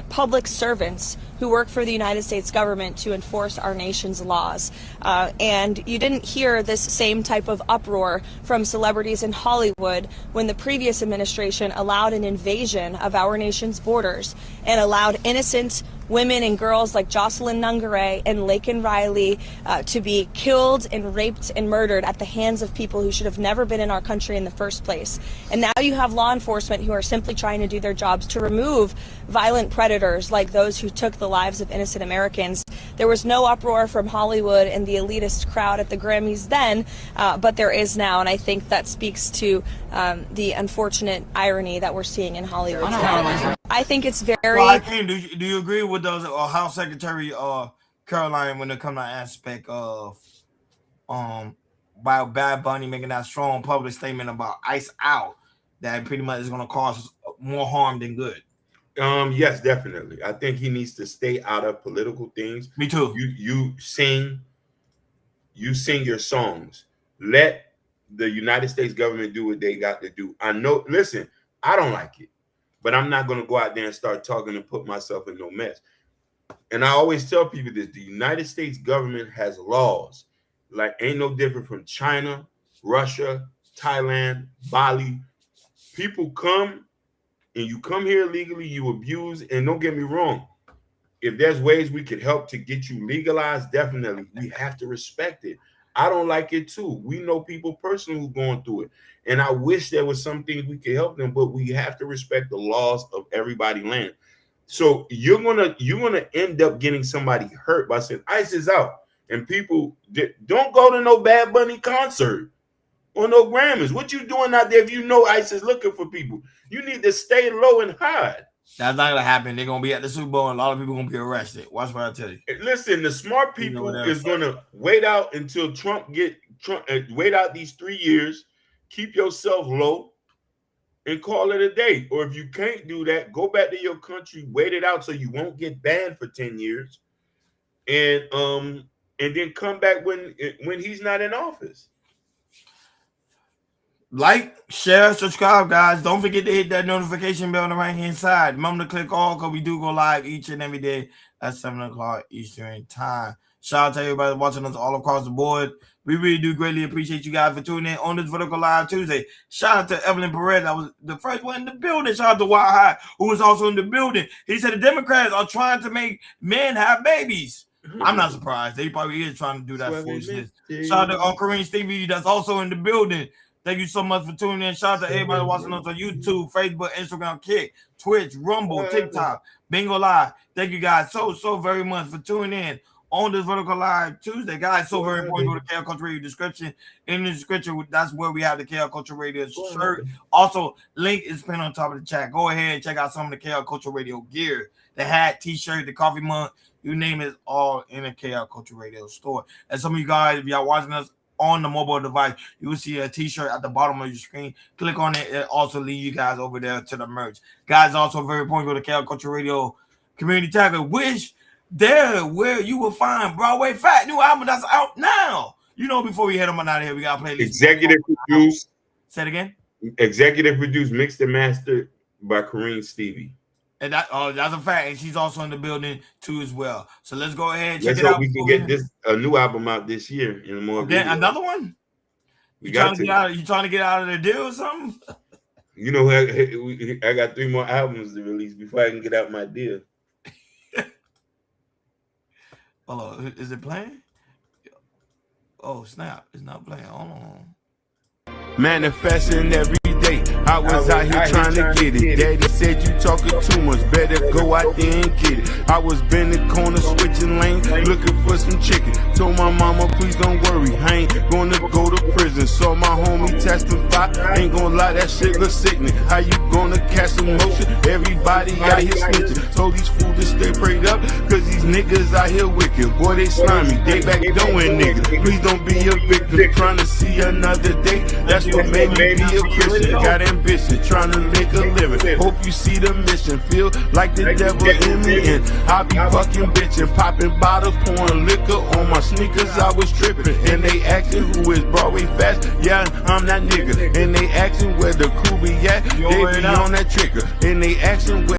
public servants who work for the United States government to enforce our nation's laws. And you didn't hear this same type of uproar from celebrities in Hollywood when the previous administration allowed an invasion of our nation's borders and allowed innocent women and girls like Jocelyn Nungare and Laken Riley to be killed and raped and murdered at the hands of people who should have never been in our country in the first place. And now you have law enforcement who are simply trying to do their jobs to remove violent predators like those who took the lives of innocent Americans. There was no uproar from Hollywood and the elitist crowd at the Grammys then, but there is now, and I think that speaks to the unfortunate irony that we're seeing in Hollywood today. I think it's very... Well, do you agree with those House Secretary Caroline when it comes to aspect of by Bad Bunny making that strong public statement about Ice Out that pretty much is going to cause more harm than good? Yes, definitely. I think he needs to stay out of political things. Me too. You sing your songs. Let the United States government do what they got to do. I know, listen, I don't like it, but I'm not going to go out there and start talking and put myself in no mess. And I always tell people this, the United States government has laws, like ain't no different from China, Russia, Thailand, Bali. People come and you come here illegally, you abuse, and don't get me wrong, if there's ways we could help to get you legalized, definitely, we have to respect it. I don't like it too. We know people personally who going through it. And I wish there was some things we could help them, but we have to respect the laws of everybody's land. So you're gonna end up getting somebody hurt by saying ICE is out. And people don't go to no Bad Bunny concert or no Grammys. What you doing out there if you know ICE is looking for people? You need to stay low and hide. That's not gonna happen. They're gonna be at the Super Bowl, and a lot of people gonna be arrested. Watch what I tell you. Listen, the smart people is gonna wait out until wait out these 3 years, keep yourself low, and call it a day. Or if you can't do that, go back to your country, wait it out so you won't get banned for 10 years, and then come back when he's not in office. Like, share, subscribe, guys. Don't forget to hit that notification bell on the right-hand side. Remember to click all because we do go live each and every day at 7 o'clock Eastern time. Shout out to everybody watching us all across the board. We really do greatly appreciate you guys for tuning in on this Vertical Live Tuesday. Shout out to Evelyn Perez. That was the first one in the building. Shout out to Wild High, who was also in the building. He said the Democrats are trying to make men have babies. I'm not surprised. They probably is trying to do that foolishness. Shout out to Kareem Stevie, that's also in the building. Thank you so much for tuning in. Shout out to everybody watching us on YouTube, Facebook, Instagram, Kick, Twitch, Rumble, TikTok, Bingo Live. Thank you guys so very much for tuning in on this Vertical Live Tuesday. Guys, so very important. Go to KL Culture Radio description. In the description, that's where we have the KL Culture Radio shirt. Also, link is pinned on top of the chat. Go ahead and check out some of the KL Culture Radio gear. The hat, t-shirt, the coffee mug, you name it, all in the KL Culture Radio store. And some of you guys, if y'all watching us on the mobile device, you will see a t-shirt at the bottom of your screen. Click on it. It also lead you guys over there to the merch. Guys, also very important, go to KL Culture Radio Community Tab, which there where you will find Broadway Fat new album that's out now. You know, before we head on out of here, we got to play this. Executive produced. Say it again. Executive produced, mixed and mastered by Kareem Stevie. And that's a fact. And she's also in the building too as well. So let's go ahead and check it out. So we can get a new album out this year in more. Another one? You trying to get out of the deal or something? You know, I got 3 more albums to release before I can get out my deal. Hold on, is it playing? Oh snap! It's not playing. Hold on. Manifesting every day. I was out here trying to get it. Daddy said you talking too much. Better go out there and get it. I was bending corner, switching lanes, looking for some chicken. Told my mama, please don't worry. I ain't gonna go to prison. Saw my homie testify. Ain't gonna lie, that shit look sickening. How you gonna catch some motion? Everybody out here snitching. Told these fools to stay prayed up, cause these niggas out here wicked. Boy, they slimy. They back doing niggas. Please don't be a victim. Trying to see another day. That's what made me be a Christian. Got ambition, trying to make a living. Hope you see the mission. Feel like the devil in me, and I be fucking bitching, popping bottles, pouring liquor on my sneakers. I was tripping, and they asking who is Broadway Fast. Yeah, I'm that nigga. And they asking where the crew be at. They be on that trigger, and they asking where